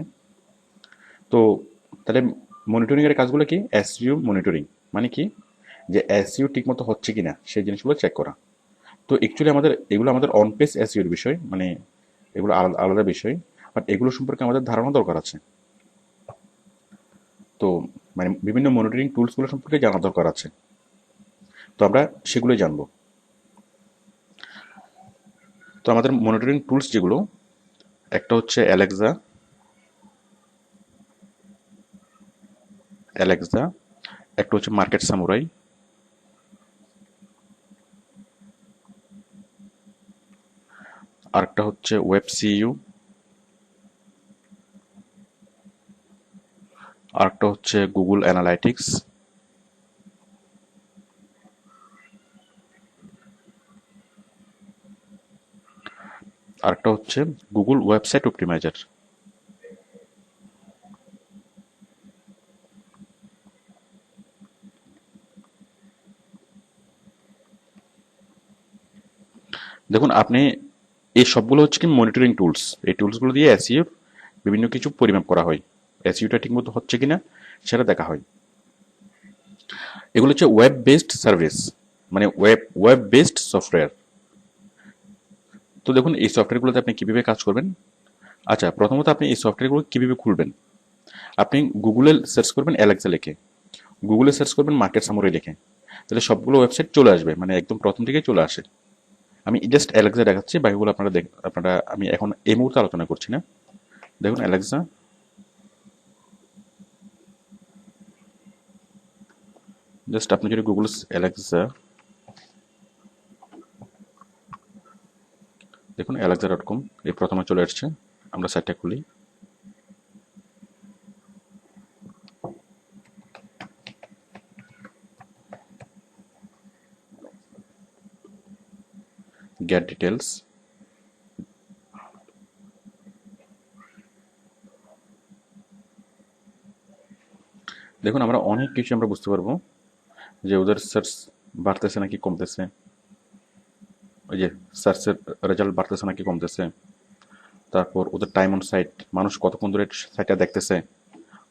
তো তাহলে মনিটরিংয়ের কাজগুলো কি? এসইও মনিটরিং মানে কি, যে এসইও ঠিকমতো হচ্ছে কিনা সেই জিনিসগুলো চেক করা। তো অ্যাকচুয়ালি এগুলো আমাদের অন পেজ এসইওর বিষয়, মানে এগুলো আলাদা আলাদা বিষয়, বাট এগুলো সম্পর্কে আমাদের ধারণা দরকার আছে। তো মানে বিভিন্ন মনিটরিং টুলসগুলো সম্পর্কে জানা দরকার আছে। তো আমরা সেগুলোই জানবো। তো আমাদের মনিটরিং টুলস যেগুলো, একটা হচ্ছে অ্যালেক্সা, একটা হচ্ছে মার্কেট সামুরাই, আরেকটা হচ্ছে ওয়েব সিইউ, আরেকটা হচ্ছে গুগল অ্যানালাইটিক্স, আরেকটা হচ্ছে গুগল ওয়েবসাইট অপটিমাইজার। দেখুন আপনি, এই সবগুলো হচ্ছে কি মনিটরিং টুলস। এই টুলসগুলো দিয়ে এসইও বিভিন্ন কিছু পরিমাপ করা হয়, এসইওটা ঠিকমতো হচ্ছে কিনা সেটা দেখা হয়। এগুলো হচ্ছে ওয়েব বেসড সার্ভিস, মানে ওয়েব বেসড সফটওয়্যার। তো দেখুন এই সফটওয়্যারগুলোতে আপনি কিভাবে কাজ করবেন। আচ্ছা, প্রথমত আপনি এই সফটওয়্যারগুলো কিভাবে খুলবেন? আপনি গুগলে সার্চ করবেন অ্যালেক্সা লিখে, গুগলে সার্চ করবেন মার্কেট সামরি লিখে, তাহলে সবগুলো ওয়েবসাইট চলে আসবে, মানে একদম প্রথম দিকেই চলে আসে। আমি জাস্ট অ্যালেক্সা দেখাচ্ছি, বাকিগুলো আপনারা আমি এখন এই মুহূর্তে আলোচনা করছি না। দেখুন অ্যালেক্সা, জাস্ট আপনি যদি গুগল অ্যালেক্সা, দেখুন alexa.com, এই প্রথমে চলে আসছে। আমরা সাইটটা খুলি। গেট ডিটেলস, দেখুন আমরা অনেক কিছু আমরা বুঝতে পারবো যে ওদের সার্চ বাড়তেছে নাকি কমতেছে, ওই যে সার্চের রেজাল্ট বাড়তেছে নাকি কমতেছে, তারপর ওদের টাইম অন সাইট, মানুষ কতক্ষণ ধরে সাইটটা দেখতেছে,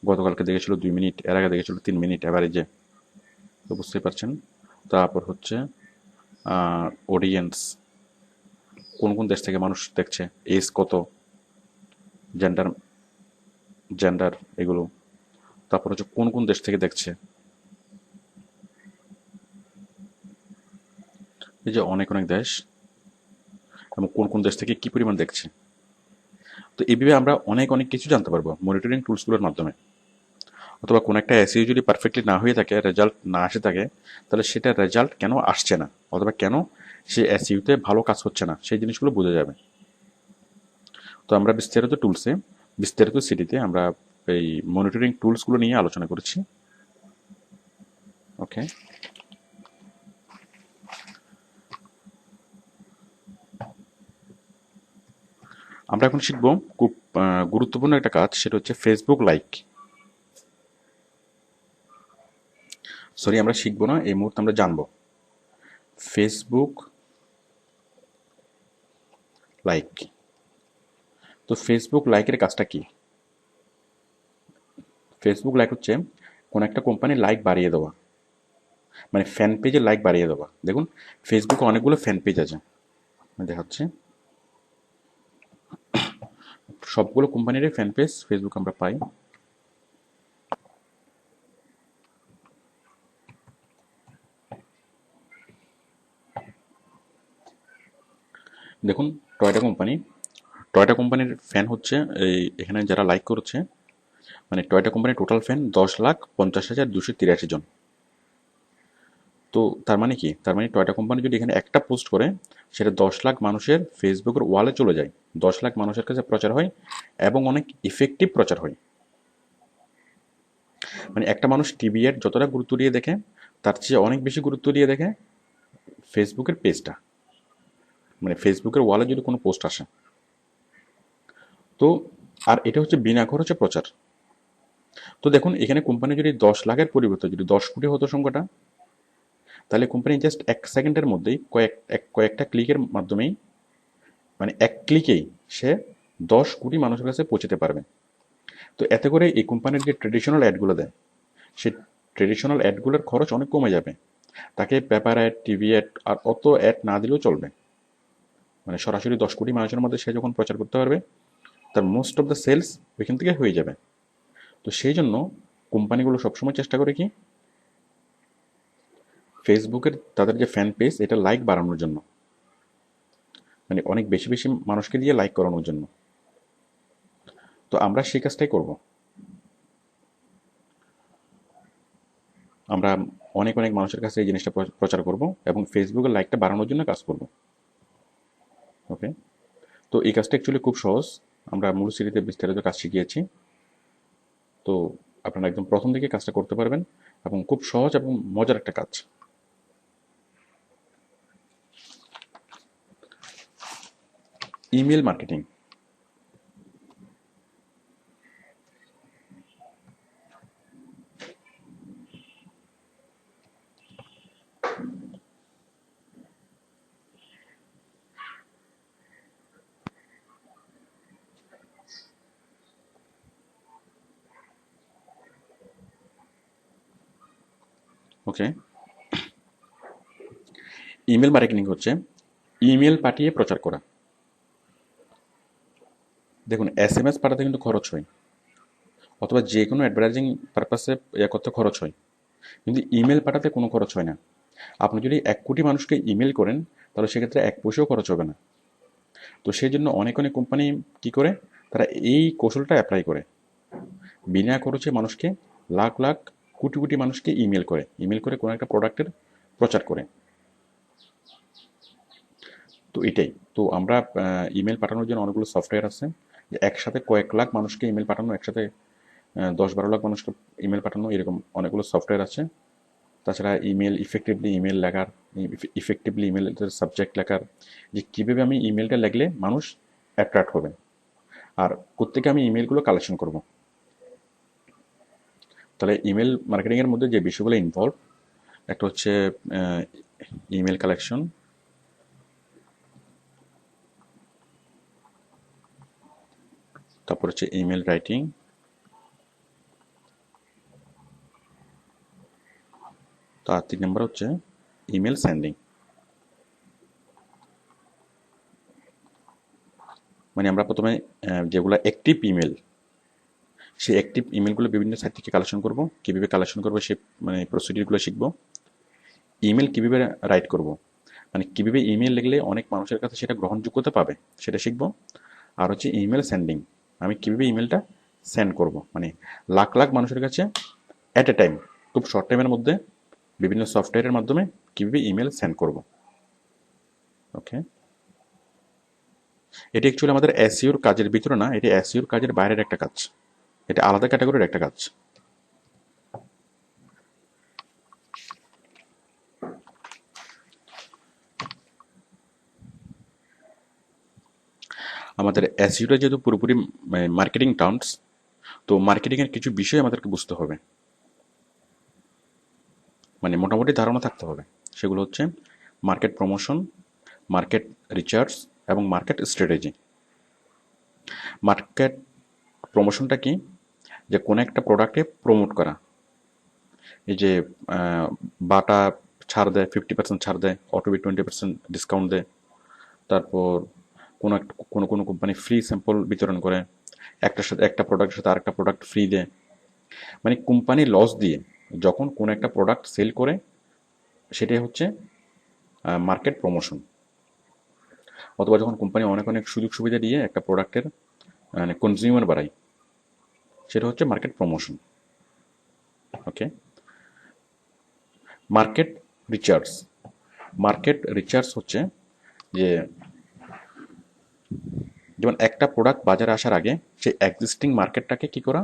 গতকালকে দেখেছিল 2 মিনিট, এর আগে দেখেছিল 3 মিনিট অ্যাভারেজে, তো বুঝতেই পারছেন। তারপর হচ্ছে অডিয়েন্স, কোন কোন দেশ থেকে মানুষ দেখছে, এজ কত, জেন্ডার জেন্ডার এগুলো, তারপর হচ্ছে কোন কোন দেশ থেকে দেখছে, এই যে অনেক অনেক দেশ, এবং কোন কোন দেশ থেকে কী পরিমাণ দেখছে। তো এইভাবে আমরা অনেক অনেক কিছু জানতে পারবো মনিটরিং টুলসগুলোর মাধ্যমে। অথবা কোনো একটা এসইও যদি পারফেক্টলি না হয়ে থাকে, রেজাল্ট না আসে থাকে, তাহলে সেটা রেজাল্ট কেন আসছে না, অথবা কেন সে এসইউতে ভালো কাজ হচ্ছে না, সেই জিনিসগুলো বোঝা যাবে। তো আমরা বিস্তারিত টুলসে, বিস্তারিত সিটিতে আমরা এই মনিটরিং টুলসগুলো নিয়ে আলোচনা করেছি। ওকে, আমরা এখন শিখব খুব গুরুত্বপূর্ণ একটা কাজ, সেটা হচ্ছে ফেসবুক লাইক। সরি, আমরা শিখবো না, এই মুহূর্তে আমরা জানবো ফেসবুক লাইক। তো ফেসবুক লাইকের কাজটা কি? ফেসবুক লাইক হচ্ছে কোন একটা কোম্পানির লাইক বাড়িয়ে দেওয়া, মানে ফ্যান পেজের লাইক বাড়িয়ে দেওয়া। দেখুন ফেসবুকে অনেকগুলো ফ্যান পেজ আছে, আমি দেখাচ্ছি। সবগুলো কোম্পানিরই ফ্যান পেজ ফেসবুক আমরা পাই। দেখুন টয়োটা কোম্পানির ফ্যান হচ্ছে এই এখানে যারা লাইক করেছে, মানে টয়োটা কোম্পানির টোটাল ফ্যান 10,50,283 জন। তো তার মানে কি, তার মানে টয়োটা কোম্পানি যদি এখানে একটা পোস্ট করে, সেটা 10 লাখ মানুষের ফেসবুকের ওয়ালে চলে যায়, 10 লাখ মানুষের কাছে প্রচার হয়, এবং অনেক ইফেক্টিভ প্রচার হয়। মানে একটা মানুষ টিভি এর যতটা গুরুত্ব দিয়ে দেখে, তার চেয়ে অনেক বেশি গুরুত্ব দিয়ে দেখে ফেসবুকের পেজটা, মানে ফেসবুকের ওয়ালে যদি কোনো পোস্ট আসে। তো আর এটা হচ্ছে বিনা খরচে প্রচার। তো দেখুন এখানে কোম্পানি যদি 10 লাখের পরিবর্তে যদি 10 কোটি হতো সংখ্যাটা, তাহলে কোম্পানি জাস্ট 1 সেকেন্ডের মধ্যেই কয়েকটা ক্লিকের মাধ্যমেই, মানে এক ক্লিকেই সে 10 কোটি মানুষের কাছে পৌঁছতে পারবে। তো এতে করে এই কোম্পানির যে ট্রেডিশনাল অ্যাডগুলো দেয়, সেই ট্রেডিশনাল অ্যাডগুলোর খরচ অনেক কমে যাবে। তাকে পেপার অ্যাড, টিভি অ্যাড আর অত অ্যাড না দিলেও চলবে। মানে সরাসরি 10 কোটি মানুষের মধ্যে সে যখন প্রচার করতে পারবে, তার মোস্ট অফ দ্য সেলস ওইখান থেকে হয়ে যাবে। তো সেই জন্য কোম্পানিগুলো সবসময় চেষ্টা করে কি, ফেসবুকের তাদের যে ফ্যান পেজ, এটা লাইক বাড়ানোর জন্য, মানে অনেক বেশি বেশি মানুষকে দিয়ে লাইক করানোর জন্য। তো আমরা সেই কাজটাই করব। আমরা অনেক অনেক মানুষের কাছে এই জিনিসটা প্রচার করব, এবং ফেসবুকের লাইকটা বাড়ানোর জন্য কাজ করব। ওকে, তো এই কাজটা অ্যাকচুয়ালি খুব সহজ। আমরা মূল সিরিজে বিস্তারিত কাজ শিখিয়েছি। তো আপনারা একদম প্রথম থেকে কাজটা করতে পারবেন, এবং খুব সহজ এবং মজার একটা কাজ। Email marketing. Okay, email marketing হচ্ছে ইমেল পাঠিয়ে প্রচার করা। দেখুন এসএমএস পাঠাতে কিন্তু খরচ হয়, অথবা যে কোনো অ্যাডভার্টাইজিং পারপাসে করতে খরচ হয়, কিন্তু ইমেল পাঠাতে কোনো খরচ হয় না। আপনি যদি 1 কোটি মানুষকে ইমেল করেন, তাহলে সেক্ষেত্রে 1 পয়সাও খরচ হবে না। তো সেই জন্য অনেক অনেক কোম্পানি কি করে, তারা এই কৌশলটা অ্যাপ্লাই করে, বিনা খরচে মানুষকে, লাখ লাখ কোটি কোটি মানুষকে ইমেল করে কোনো একটা প্রোডাক্টের প্রচার করে। তো এটাই তো আমরা ইমেল পাঠানোর জন্য অনেকগুলো সফটওয়্যার আছে, যে একসাথে কয়েক লাখ মানুষকে ইমেল পাঠানো, একসাথে 10-12 লাখ মানুষকে ইমেল পাঠানো, এরকম অনেকগুলো সফটওয়্যার আছে। তাছাড়া ইমেল লেখার, ইফেক্টিভলি ইমেলের সাবজেক্ট লেখার, যে কীভাবে আমি ইমেলটা লিখলে মানুষ অ্যাট্রাক্ট হবে, আর কোত্থেকে আমি ইমেলগুলো কালেকশন করব। তাহলে ইমেল মার্কেটিংয়ের মধ্যে যে বিষয়গুলো ইনভলভ, একটা হচ্ছে ইমেল কালেকশন, তারপর হচ্ছে ইমেল রাইটিং, তার 3 নম্বর হচ্ছে ইমেল সেন্ডিং। মানে আমরা প্রথমে যেগুলো অ্যাক্টিভ ইমেল, সেই অ্যাক্টিভ ইমেলগুলো বিভিন্ন সাইট থেকে কালেকশন করব, কীভাবে কালেকশন করবো সে মানে প্রসিডিউরগুলো শিখবো। ইমেল কীভাবে রাইট করব, মানে কীভাবে ইমেল লিখলে অনেক মানুষের কাছে সেটা গ্রহণযোগ্যতা পাবে সেটা শিখবো। আর হচ্ছে ইমেল সেন্ডিং, আমি কীভাবে ইমেলটা সেন্ড করব, মানে লাখ লাখ মানুষের কাছে অ্যাট এ টাইম, খুব শর্ট টাইমের মধ্যে বিভিন্ন সফটওয়্যারের মাধ্যমে কীভাবে ইমেল সেন্ড করব। ওকে, এটি অ্যাকচুয়ালি আমাদের এসইওর কাজের ভিতরে না, এটি এসইওর কাজের বাইরের একটা কাজ, এটা আলাদা ক্যাটাগরির একটা কাজ। আমাদের এসইওটা যেহেতু পুরোপুরি মার্কেটিং টার্মস, তো মার্কেটিংয়ের কিছু বিষয় আমাদেরকে বুঝতে হবে, মানে মোটামুটি ধারণা থাকতে হবে। সেগুলো হচ্ছে মার্কেট প্রমোশন, মার্কেট রিসার্চ এবং মার্কেট স্ট্র্যাটেজি। মার্কেট প্রমোশনটা কি, যে কোনো একটা প্রোডাক্টে প্রমোট করা, এই যে বাটা ছাড় দেয়, 50% ছাড় দেয়, অটোবি 20% ডিসকাউন্ট দেয়, তারপর কোনো কোনো কোম্পানি ফ্রি স্যাম্পল বিতরণ করে, একটার সাথে একটা প্রোডাক্টের সাথে আরেকটা প্রোডাক্ট ফ্রি দেয়। মানে কোম্পানি লস দিয়ে যখন কোনো একটা প্রোডাক্ট সেল করে, সেটাই হচ্ছে মার্কেট প্রমোশন। অথবা যখন কোম্পানি অনেক অনেক সুযোগ সুবিধা দিয়ে একটা প্রোডাক্টের মানে কনজিউমার বাড়ায়, সেটা হচ্ছে মার্কেট প্রমোশন। ওকে, মার্কেট রিসার্চ। মার্কেট রিসার্চ হচ্ছে যে যেমন একটা প্রোডাক্ট বাজারে আসার আগে সেই এক্সিস্টিং মার্কেটটাকে কি করা,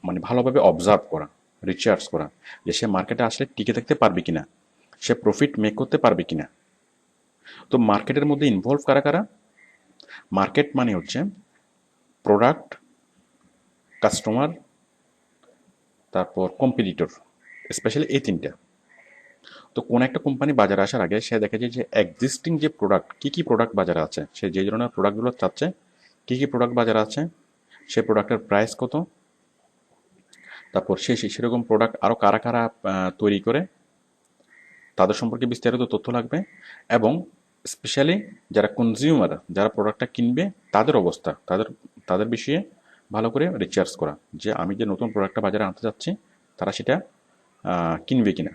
মানে ভালোভাবে অবজার্ভ করা, রিসার্চ করা, যে সে মার্কেটে আসলে টিকে থাকতে পারবে কিনা, সে প্রফিট মেক করতে পারবে কিনা। তো মার্কেটের মধ্যে ইনভলভ কারা কারা, মার্কেট মানে হচ্ছে প্রোডাক্ট, কাস্টমার, তারপর কম্পিটিটর, স্পেশালি এই তিনটা। তো কোন একটা কোম্পানি বাজারে আসার আগে সে দেখে যে এক্সিস্টিং যে প্রোডাক্ট, কী কী প্রোডাক্ট বাজারে আছে, সে যে ধরনের প্রোডাক্টগুলো চাচ্ছে, কী কী প্রোডাক্ট বাজারে আছে, সে প্রোডাক্টের প্রাইস কত, তারপর সে সেরকম প্রোডাক্ট আরও কারা কারা তৈরি করে তাদের সম্পর্কে বিস্তারিত তথ্য লাগবে, এবং স্পেশালি যারা কনজিউমার, যারা প্রোডাক্টটা কিনবে তাদের অবস্থা, তাদের বিষয়ে ভালো করে রিসার্চ করা, যে আমি যে নতুন প্রোডাক্টটা বাজারে আনতে যাচ্ছি তারা সেটা কিনবে কিনা।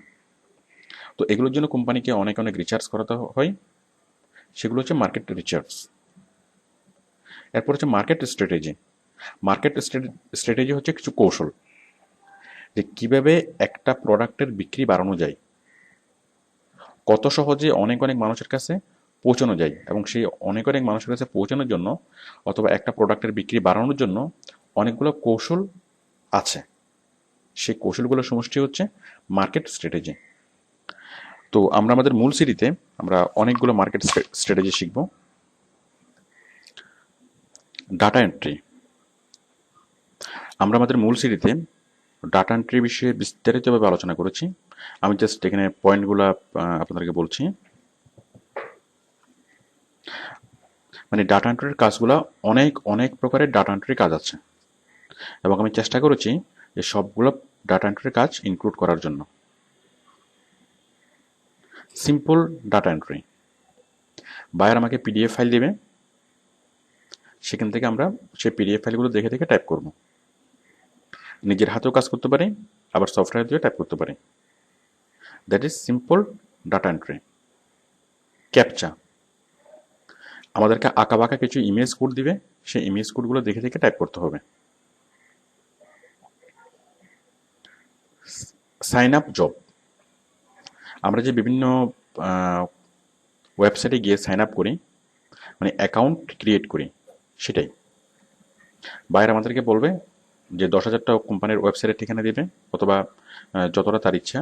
তো এগুলোর জন্য কোম্পানিকে অনেক অনেক রিসার্চ করাতে হয়, সেগুলো হচ্ছে মার্কেট রিসার্চ। এরপর হচ্ছে মার্কেট স্ট্র্যাটেজি। মার্কেট স্ট্র্যাটেজি হচ্ছে কিছু কৌশল, যে কীভাবে একটা প্রোডাক্টের বিক্রি বাড়ানো যায়, কত সহজে অনেক অনেক মানুষের কাছে পৌঁছানো যায়, এবং সেই অনেক অনেক মানুষের কাছে পৌঁছানোর জন্য অথবা একটা প্রোডাক্টের বিক্রি বাড়ানোর জন্য অনেকগুলো কৌশল আছে। সেই কৌশলগুলোর সমষ্টি হচ্ছে মার্কেট স্ট্র্যাটেজি। তো আমরা আমাদের মূল সিরিজে আমরা অনেকগুলো মার্কেট স্ট্র্যাটেজি শিখব। Data entry. আমরা আমাদের মূল সিরিজে ডাটা এন্ট্রি বিষয়ে বিস্তারিতভাবে আলোচনা করেছি। আমি জাস্ট এখানে পয়েন্টগুলো আপনাদেরকে বলছি। মানে ডাটা এন্ট্রির কাজগুলো অনেক অনেক প্রকারের ডাটা এন্ট্রির কাজ আছে, এবং আমি চেষ্টা করেছি যে সবগুলো ডাটা এন্ট্রির কাজ ইনক্লুড করার জন্য। সিম্পল ডাটা এন্ট্রি, বায়ার আমাকে পিডিএফ ফাইল দেবে, সেখান থেকে আমরা সেই পিডিএফ ফাইলগুলো দেখে দেখে টাইপ করব। নিজের হাতেও কাজ করতে পারি, আবার সফটওয়্যার দিয়ে টাইপ করতে পারি। That is simple data entry. Captcha, আমাদেরকে আঁকা বাঁকা কিছু ইমেজ কোড দিবে, সেই ইমেজ কোডগুলো দেখে দেখে টাইপ করতে হবে। সাইন আপ জব, আমরা যে বিভিন্ন ওয়েবসাইটে গিয়ে সাইন আপ করি, মানে অ্যাকাউন্ট ক্রিয়েট করি, সেটাই। বাইরে আমাদেরকে বলবে যে 10,000টা কোম্পানির ওয়েবসাইটের ঠিকানা দেবে, অথবা যতটা তার ইচ্ছা,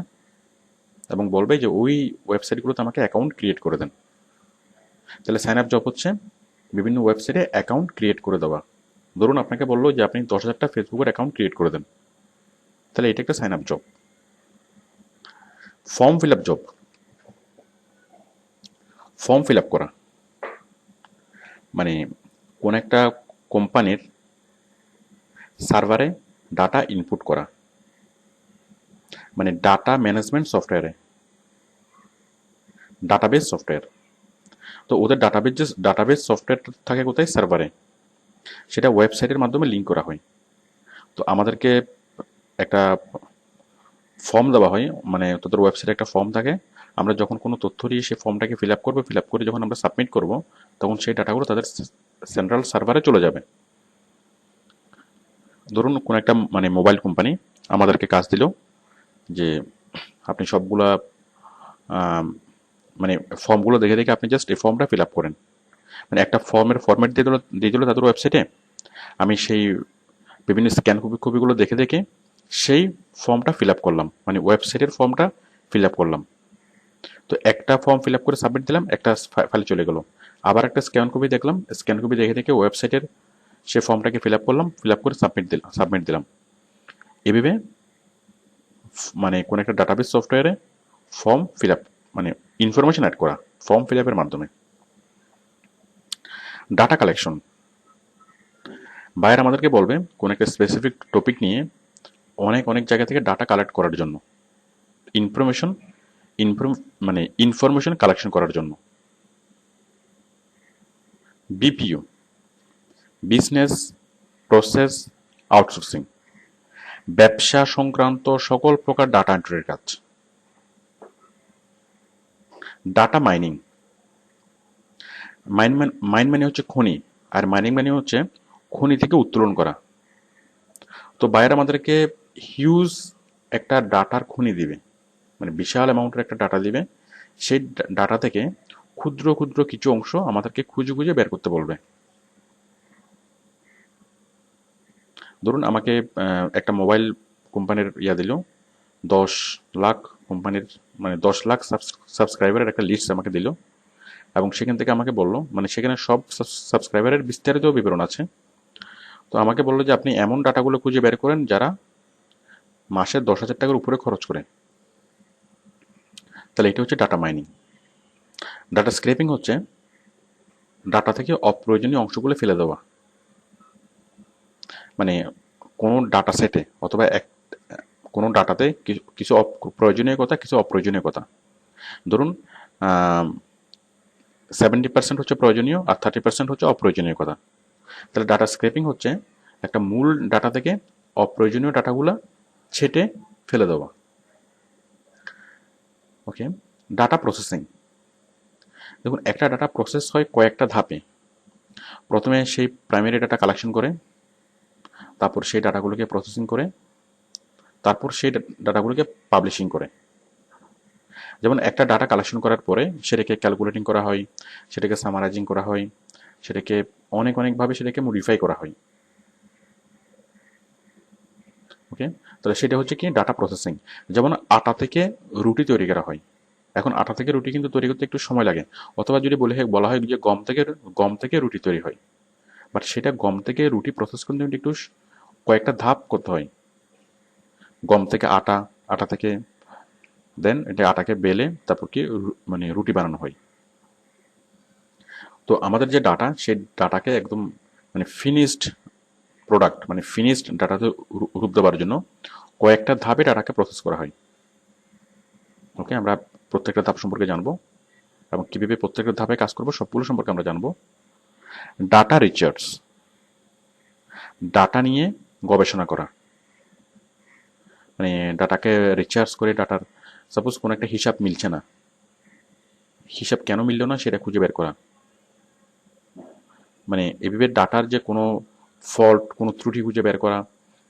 এবং বলবে যে ওই ওয়েবসাইটগুলোতে আমাকে অ্যাকাউন্ট ক্রিয়েট করে দেন। তাহলে সাইন আপ জব হচ্ছে বিভিন্ন ওয়েবসাইটে অ্যাকাউন্ট ক্রিয়েট করে দেওয়া। ধরুন আপনাকে বললো যে আপনি 10,000টা ফেসবুকের অ্যাকাউন্ট ক্রিয়েট করে দেন, তাহলে এটা একটা sign up job. Form fill up job, form fill up করা মানে কোন একটা কোম্পানির সার্ভারে ডাটা ইনপুট করা, মানে ডাটা ম্যানেজমেন্ট সফটওয়্যারে, ডাটাবেস সফটওয়্যার। তো ওদের ডাটাবেস সফটওয়্যার থাকে কোথায়? সার্ভারে। সেটা ওয়েবসাইটের মাধ্যমে লিঙ্ক করা হয়। তো আমাদেরকে একটা ফর্ম দেওয়া হয়, মানে তোদের ওয়েবসাইটে একটা ফর্ম থাকে, আমরা যখন কোনো তথ্য দিয়ে সেই ফর্মটাকে ফিল আপ করবো, ফিল আপ করে যখন আমরা সাবমিট করব, তখন সেই ডাটাগুলো তাদের সেন্ট্রাল সার্ভারে চলে যাবে। ধরুন কোনো একটা মানে মোবাইল কোম্পানি আমাদেরকে কাজ দিল যে আপনি সবগুলা মানে ফর্মগুলো দেখে দেখে আপনি জাস্ট এই ফর্মটা ফিল আপ করেন। মানে একটা ফর্মের ফরম্যাট দিয়ে দিল তাদের ওয়েবসাইটে, আমি সেই বিভিন্ন স্ক্যান কপিগুলো দেখে দেখে সেই ফর্মটা ফিল আপ করলাম, মানে ওয়েবসাইটের ফর্মটা ফিল আপ করলাম। তো একটা ফর্ম ফিল আপ করে সাবমিট দিলাম, একটা ফাইলে চলে গেল। আবার একটা স্ক্যান কপি দেখলাম, স্ক্যান কপি দেখে দেখে ওয়েবসাইটের সেই ফর্মটাকে ফিল আপ করলাম, ফিল আপ করে সাবমিট দিলাম। এভাবে মানে কোন একটা ডাটাবেস সফটওয়্যারে ফর্ম ফিল আপ মানে ইনফরমেশন অ্যাড করা ফর্ম ফিল আপের মাধ্যমে। ডাটা কালেকশন, বায়ার আমাদেরকে বলবে কোন একটা স্পেসিফিক টপিক নিয়ে অনেক অনেক জায়গা থেকে ডাটা কালেক্ট করার জন্য, ইনফরমেশন মানে ইনফরমেশন কালেকশন করার জন্য। বিপিও, বিজনেস প্রসেস আউটসোর্সিং, ব্যবসা সংক্রান্ত সকল প্রকার ডাটা এন্ট্রির কাজ। ডাটা মাইনিং, মাইন মানে হচ্ছে খনি, আর মাইনিং মানে হচ্ছে খনি থেকে উত্তোলন করা। তো বায়ার আমাদেরকে হিউজ একটা ডাটার খনি দিবে, মানে বিশাল অ্যামাউন্টের একটা ডাটা দিবে, সেই ডাটা থেকে ক্ষুদ্র ক্ষুদ্র কিছু অংশ আমাদেরকে খুঁজে খুঁজে বের করতে বলবে। ধরুন আমাকে একটা মোবাইল কোম্পানির দিল 10 লাখ কোম্পানির, মানে 10 লাখ সাবস্ক্রাইবারের একটা লিস্ট আমাকে দিল, এবং সেখান থেকে আমাকে বললো, মানে সেখানে সব সাবস্ক্রাইবারের বিস্তারিত বিবরণ আছে। তো আমাকে বললো যে আপনি এমন ডাটাগুলো খুঁজে বের করেন যারা মাসে 10,000 টাকার উপরে খরচ করে। তাহলে এটা হচ্ছে ডাটা মাইনিং। ডাটা স্ক্রেপিং হচ্ছে ডাটা থেকে অপ্রয়োজনীয় অংশগুলো ফেলে দেওয়া, মানে কোনো ডাটা সেটে অথবা কোনো ডাটাতে কিছু প্রয়োজনীয় কথা, কিছু অপ্রয়োজনীয় কথা। ধরুন 70% হচ্ছে প্রয়োজনীয় আর 30% হচ্ছে অপ্রয়োজনীয় কথা। তাহলে ডাটা স্ক্রেপিং হচ্ছে একটা মূল ডাটা থেকে অপ্রয়োজনীয় ডাটাগুলা ছেটে ফেলে দেওয়া। ওকে, ডাটা প্রসেসিং, দেখুন একটা ডাটা প্রসেস হয় কয়েকটা ধাপে। প্রথমে সেই প্রাইমারি ডাটা কালেকশন করে, তারপর সেই ডাটাগুলোকে প্রসেসিং করে, তারপর সেই ডাটাগুলোকে পাবলিশিং করে। যেমন একটা ডাটা কালেকশন করার পরে সেটাকে ক্যালকুলেটিং করা হয়, সেটাকে সামারাইজিং করা হয়, সেটাকে অনেক অনেকভাবে সেটাকে মডিফাই করা হয়। ওকে, তাহলে সেটা হচ্ছে কি ডাটা প্রসেসিং। যেমন আটা থেকে রুটি তৈরি করা হয়, এখন আটা থেকে রুটি কিন্তু তৈরি করতে একটু সময় লাগে, অথবা যদি বলা হয় যে গম থেকে রুটি তৈরি হয়, বাট সেটা গম থেকে রুটি প্রসেস করতে কিন্তু একটু কয়েকটা ধাপ করতে হয়। গম থেকে আটা, আটা থেকে দেন এটা আটাকে বেলে তারপর কি মানে রুটি বানানো হয়। তো আমাদের যে ডাটা, সেই ডাটাকে একদম মানে ফিনিশড প্রোডাক্ট, মানে ফিনিশড ডাটাতে রূপ দেওয়ার জন্য কয়েকটা ধাপে ডাটাকে প্রসেস করা হয়। ওকে, আমরা প্রত্যেকটা ধাপ সম্পর্কে জানবো এবং কিভাবে প্রত্যেকটা ধাপে কাজ করবো সবগুলো সম্পর্কে আমরা জানবো। ডাটা রিসার্চ, ডাটা নিয়ে গবেষণা করা, মানে ডাটাকে রিসার্চ করে ডাটার সাপোজ কোনো একটা হিসাব মিলছে না, হিসাব কেন মিলল না সেটা খুঁজে বের করা, মানে এভাবে ডাটার যে কোনো ফল্ট, কোনো ত্রুটি খুঁজে বের করা,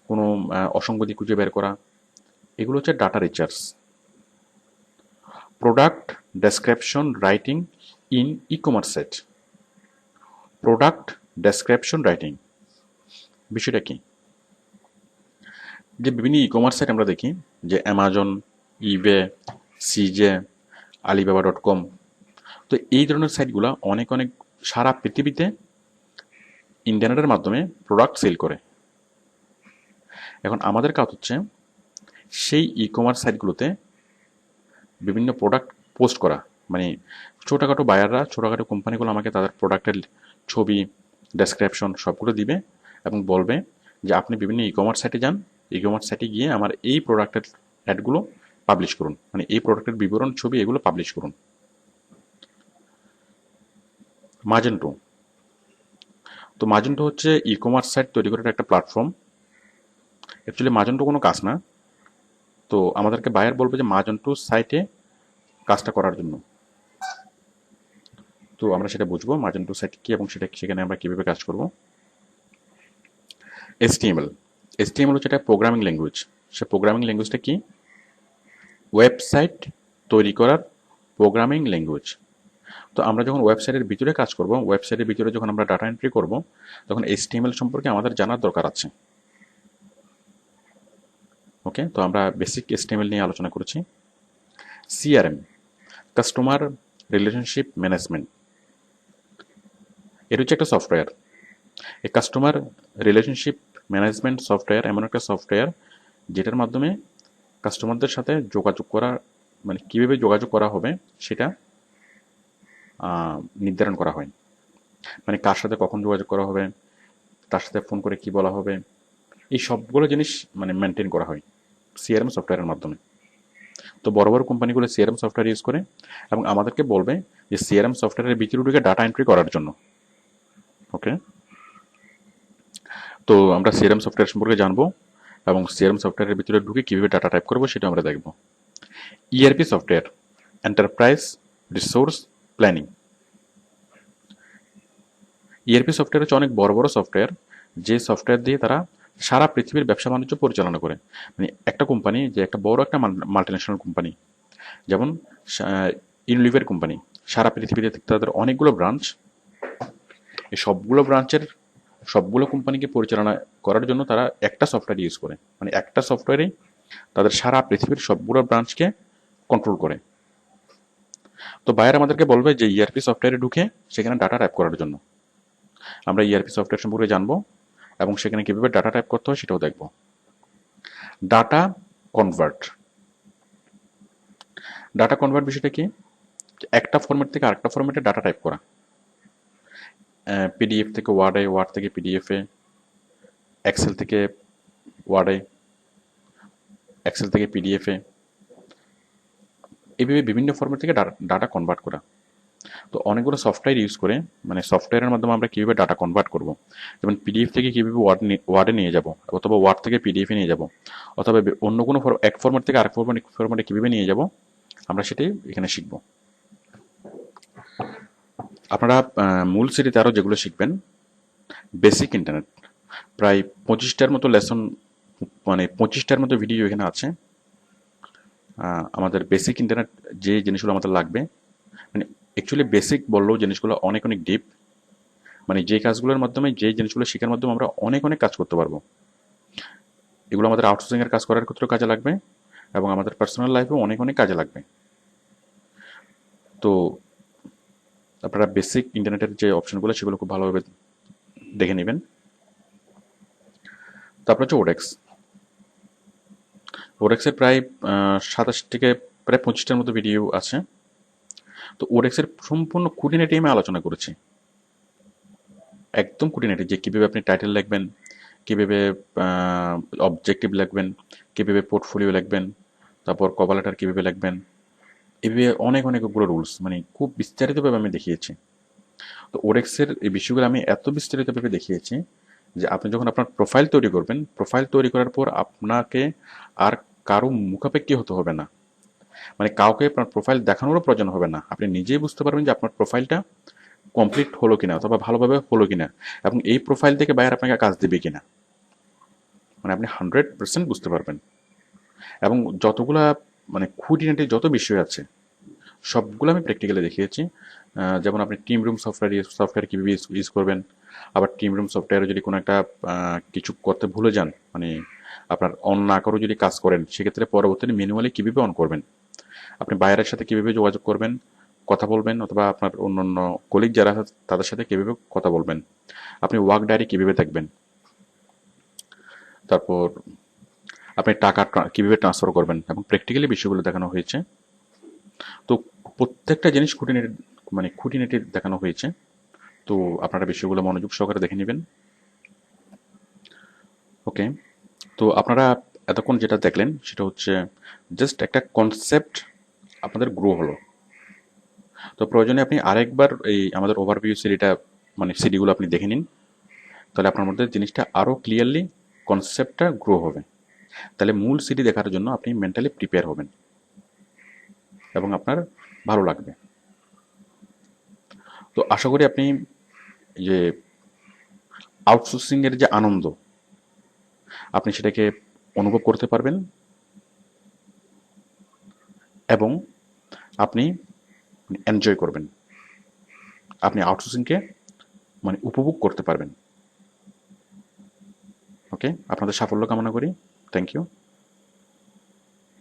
কোনো অসঙ্গতি খুঁজে বের করা, এগুলো হচ্ছে data research. Product description writing in e-commerce site, product description writing বিষয়টা কি? যে বিভিন্ন ই-কমার্স সাইট আমরা দেখি, যে অ্যামাজন, ইবে, সিজে, আলিবাবা.com, তো এই ধরনের সাইটগুলো অনেক অনেক সারা পৃথিবীতে ইন্টারনেটের মাধ্যমে প্রোডাক্ট সেল করে। এখন আমাদের কাজ হচ্ছে সেই ই কমার্স সাইটগুলোতে বিভিন্ন প্রোডাক্ট পোস্ট করা, মানে ছোটোখাটো বায়াররা, ছোটোখাটো কোম্পানিগুলো আমাকে তাদের প্রোডাক্টের ছবি, ডেসক্রিপশন সবগুলো দিবে এবং বলবে যে আপনি বিভিন্ন ই কমার্স সাইটে যান, ই কমার্স সাইটে গিয়ে আমার এই প্রোডাক্টের অ্যাডগুলো পাবলিশ করুন, মানে এই প্রোডাক্টের বিবরণ ছবি এগুলো পাবলিশ করুন। মাজেন্টো, তো মাজেন্টো হচ্ছে ই কমার্স সাইট তৈরি করার একটা প্ল্যাটফর্ম। অ্যাকচুয়ালি মাজেন্টো কোনো কাজ না, তো আমাদেরকে বায়ার বলবে যে মাজেন্টো সাইটে কাজটা করার জন্য। তো আমরা সেটা বুঝবো মাজেন্টো সাইট কি এবং সেখানে আমরা কিভাবে কাজ করব। HTML, HTML হচ্ছে একটা প্রোগ্রামিং ল্যাঙ্গুয়েজ। সে প্রোগ্রামিং ল্যাঙ্গুয়েজটা কি? ওয়েবসাইট তৈরি করার প্রোগ্রামিং ল্যাঙ্গুয়েজ। তো আমরা যখন ওয়েবসাইটের ভিতরে কাজ করব, ওয়েবসাইটের ভিতরে যখন আমরা ডাটা এন্ট্রি করব, তখন HTML সম্পর্কে আমাদের জানার দরকার আছে। ওকে, তো আমরা বেসিক HTML নিয়ে আলোচনা করেছি। CRM, কাস্টমার রিলেশনশিপ ম্যানেজমেন্ট, এটা হচ্ছে একটা সফটওয়্যার। এই কাস্টমার রিলেশনশিপ ম্যানেজমেন্ট সফটওয়্যার এমন একটা সফটওয়্যার যেটার মাধ্যমে কাস্টমারদের সাথে যোগাযোগ করা, মানে কীভাবে যোগাযোগ করা হবে সেটা নির্ধারণ করা হয়। মানে কার সাথে কখন যোগাযোগ করা হবে, তার সাথে ফোন করে কি বলা হবে, এই সবগুলো জিনিস মানে মেনটেন করা হয় CRM সফটওয়্যারের মাধ্যমে। তো বড় বড় কোম্পানিগুলো CRM সফটওয়্যার ইউজ করে এবং আমাদেরকে বলবে যে CRM সফটওয়্যারের ভিতরে ঢুকে ডাটা এন্ট্রি করার জন্য। ওকে, তো আমরা CRM সফটওয়্যার সম্পর্কে জানবো এবং CRM সফটওয়্যারের ভিতরে ঢুকে কীভাবে ডাটা টাইপ করবো সেটা আমরা দেখব। ERP software, enterprise resource planning. ERP software হচ্ছে অনেক বড় বড় সফটওয়্যার, যে সফটওয়্যার দিয়ে তারা সারা পৃথিবীর ব্যবসা বাণিজ্য পরিচালনা করে। মানে একটা কোম্পানি, যে একটা বড় একটা মাল্টিন্যাশনাল কোম্পানি, যেমন ইউনিলিভার কোম্পানি, সারা পৃথিবীতে তাদের অনেকগুলো ব্রাঞ্চ। এই সবগুলো কোম্পানিকে পরিচালনা করার জন্য তারা একটা সফটওয়্যার ইউজ করে, মানে একটা সফটওয়্যারে তাদের সারা পৃথিবীর সবগুলো ব্রাঞ্চকে কন্ট্রোল করে। তো বায়ার আমাদেরকে বলবে যে ERP সফটওয়্যারে ঢুকে সেখানে ডাটা টাইপ করার জন্য। আমরা ERP সফটওয়্যার সম্পর্কে জানবো এবং সেখানে কীভাবে ডাটা টাইপ করতে হয় সেটাও দেখব। ডাটা কনভার্ট, ডাটা কনভার্ট বিষয়টা কি? একটা ফরম্যাট থেকে আরেকটা ফরম্যাটে ডাটা টাইপ করা। PDF থেকে ওয়ার্ডে, ওয়ার্ড থেকে PDFে, এক্সেল থেকে ওয়ার্ডে, এক্সেল থেকে PDFে, এইভাবে বিভিন্ন ফরম্যাট থেকে ডাটা কনভার্ট করা। তো অনেকগুলো সফটওয়্যার ইউজ করে, মানে সফটওয়্যারের মাধ্যমে আমরা কীভাবে ডাটা কনভার্ট করব, যেমন PDF থেকে কীভাবে ওয়ার্ডে নিয়ে যাব, অথবা ওয়ার্ড থেকে PDFে নিয়ে যাব, অথবা অন্য কোনো এক ফরম্যাট থেকে আরেক ফরম্যাটে কীভাবে নিয়ে যাব, আমরা সেটাই এখানে শিখব। আপনারা মূল সিরিজে আরও যেগুলো শিখবেন, বেসিক ইন্টারনেট, প্রায় 25টার মতো লেসন, মানে 25টার মতো ভিডিও এখানে আছে। আমাদের বেসিক ইন্টারনেট যে জিনিসগুলো আমাদের লাগবে, মানে অ্যাকচুয়ালি বেসিক বললেও জিনিসগুলো অনেক অনেক ডিপ, মানে যে কাজগুলোর মাধ্যমে, যে জিনিসগুলো শেখার মাধ্যমে আমরা অনেক অনেক কাজ করতে পারবো। এগুলো আমাদের আউটসোর্সিংয়ের কাজ করার ক্ষেত্রেও কাজে লাগবে এবং আমাদের পার্সোনাল লাইফেও অনেক অনেক কাজে লাগবে। তো আপনারা বেসিক ইন্টারনেটের যে অপশনগুলো সেগুলো খুব ভালোভাবে দেখে নেবেন। তারপর হচ্ছে ওডেক্সের প্রায় 27 থেকে প্রায় 25টার মতো ভিডিও আছে। তো ওডেক্সের সম্পূর্ণ খুঁটিনাটি আমি আলোচনা করেছি, একদম খুঁটিনাটি, যে কীভাবে আপনি টাইটেল লিখবেন, কীভাবে অবজেক্টিভ লিখবেন, কীভাবে পোর্টফোলিও লিখবেন, তারপর কভার লেটার কীভাবে লিখবেন, এভাবে অনেকগুলো রুলস, মানে খুব বিস্তারিতভাবে আমি দেখিয়েছি। তো ওডেক্সের এই বিষয়গুলো আমি এত বিস্তারিতভাবে দেখিয়েছি যে আপনি যখন আপনার প্রোফাইল তৈরি করবেন, প্রোফাইল তৈরি করার পর আপনাকে আর কারো মুখাপেক্ষী হতে হবে না, মানে কাউকে আপনার প্রোফাইল দেখানোরও প্রয়োজন হবে না। আপনি নিজেই বুঝতে পারবেন যে আপনার প্রোফাইলটা কমপ্লিট হলো কিনা অথবা ভালোভাবে হলো কিনা, এবং এই প্রোফাইল থেকে বাইরে আপনাকে কাজ দেবে কিনা, মানে আপনি 100% বুঝতে পারবেন। এবং যতগুলা মানে খুঁটিনাটি যত বিষয় আছে সবগুলো আমি প্র্যাকটিক্যালি দেখিয়েছি। যেমন আপনি টিম রুম সফটওয়্যার কীভাবে ইউজ করবেন, আবার টিম রুম সফটওয়্যারে যদি কোনো একটা কিছু করতে ভুলে যান, মানে আপনার অন না করেও যদি কাজ করেন, সেক্ষেত্রে পরবর্তীতে ম্যানুয়ালি কীভাবে অন করবেন, আপনি বাইরের সাথে কীভাবে যোগাযোগ করবেন, কথা বলবেন, অথবা আপনার অন্য কলিগ যারা আছে তাদের সাথে কীভাবে কথা বলবেন, আপনি ওয়ার্ক ডায়েরি কীভাবে দেখবেন, তারপর আপনি টাকা কীভাবে ট্রান্সফার করবেন এবং প্র্যাকটিক্যালি বিষয়গুলো দেখানো হয়েছে। তো প্রত্যেকটা জিনিস খুঁটিনাটি খুঁটিনাটি দেখানো হয়েছে। তো আপনারা বিষয়গুলো মনোযোগ সহকারে দেখে নেবেন। ওকে, তো আপনারা এতক্ষণ যেটা দেখলেন সেটা হচ্ছে জাস্ট একটা কনসেপ্ট আপনাদের গ্রো হলো। তো প্রয়োজনে আপনি আরেকবার এই আমাদের ওভারভিউ সিডিটা সিডিগুলো আপনি দেখে নিন, তাহলে আপনার মধ্যে জিনিসটা আরও ক্লিয়ারলি কনসেপ্টটা গ্রো হবে। তাহলে মূল সিডি দেখার জন্য আপনি মেন্টালি প্রিপেয়ার হবেন এবং আপনার ভালো লাগবে। তো আশা করি আপনি যে আউটসোর্সিংয়ের যে আনন্দ আপনি সেটাকে অনুভব করতে পারবেন এবং আপনি এনজয় করবেন, আপনি আউটসোর্সিংকে উপভোগ করতে পারবেন। ওকে, আপনাদের সাফল্য কামনা করি। Thank you.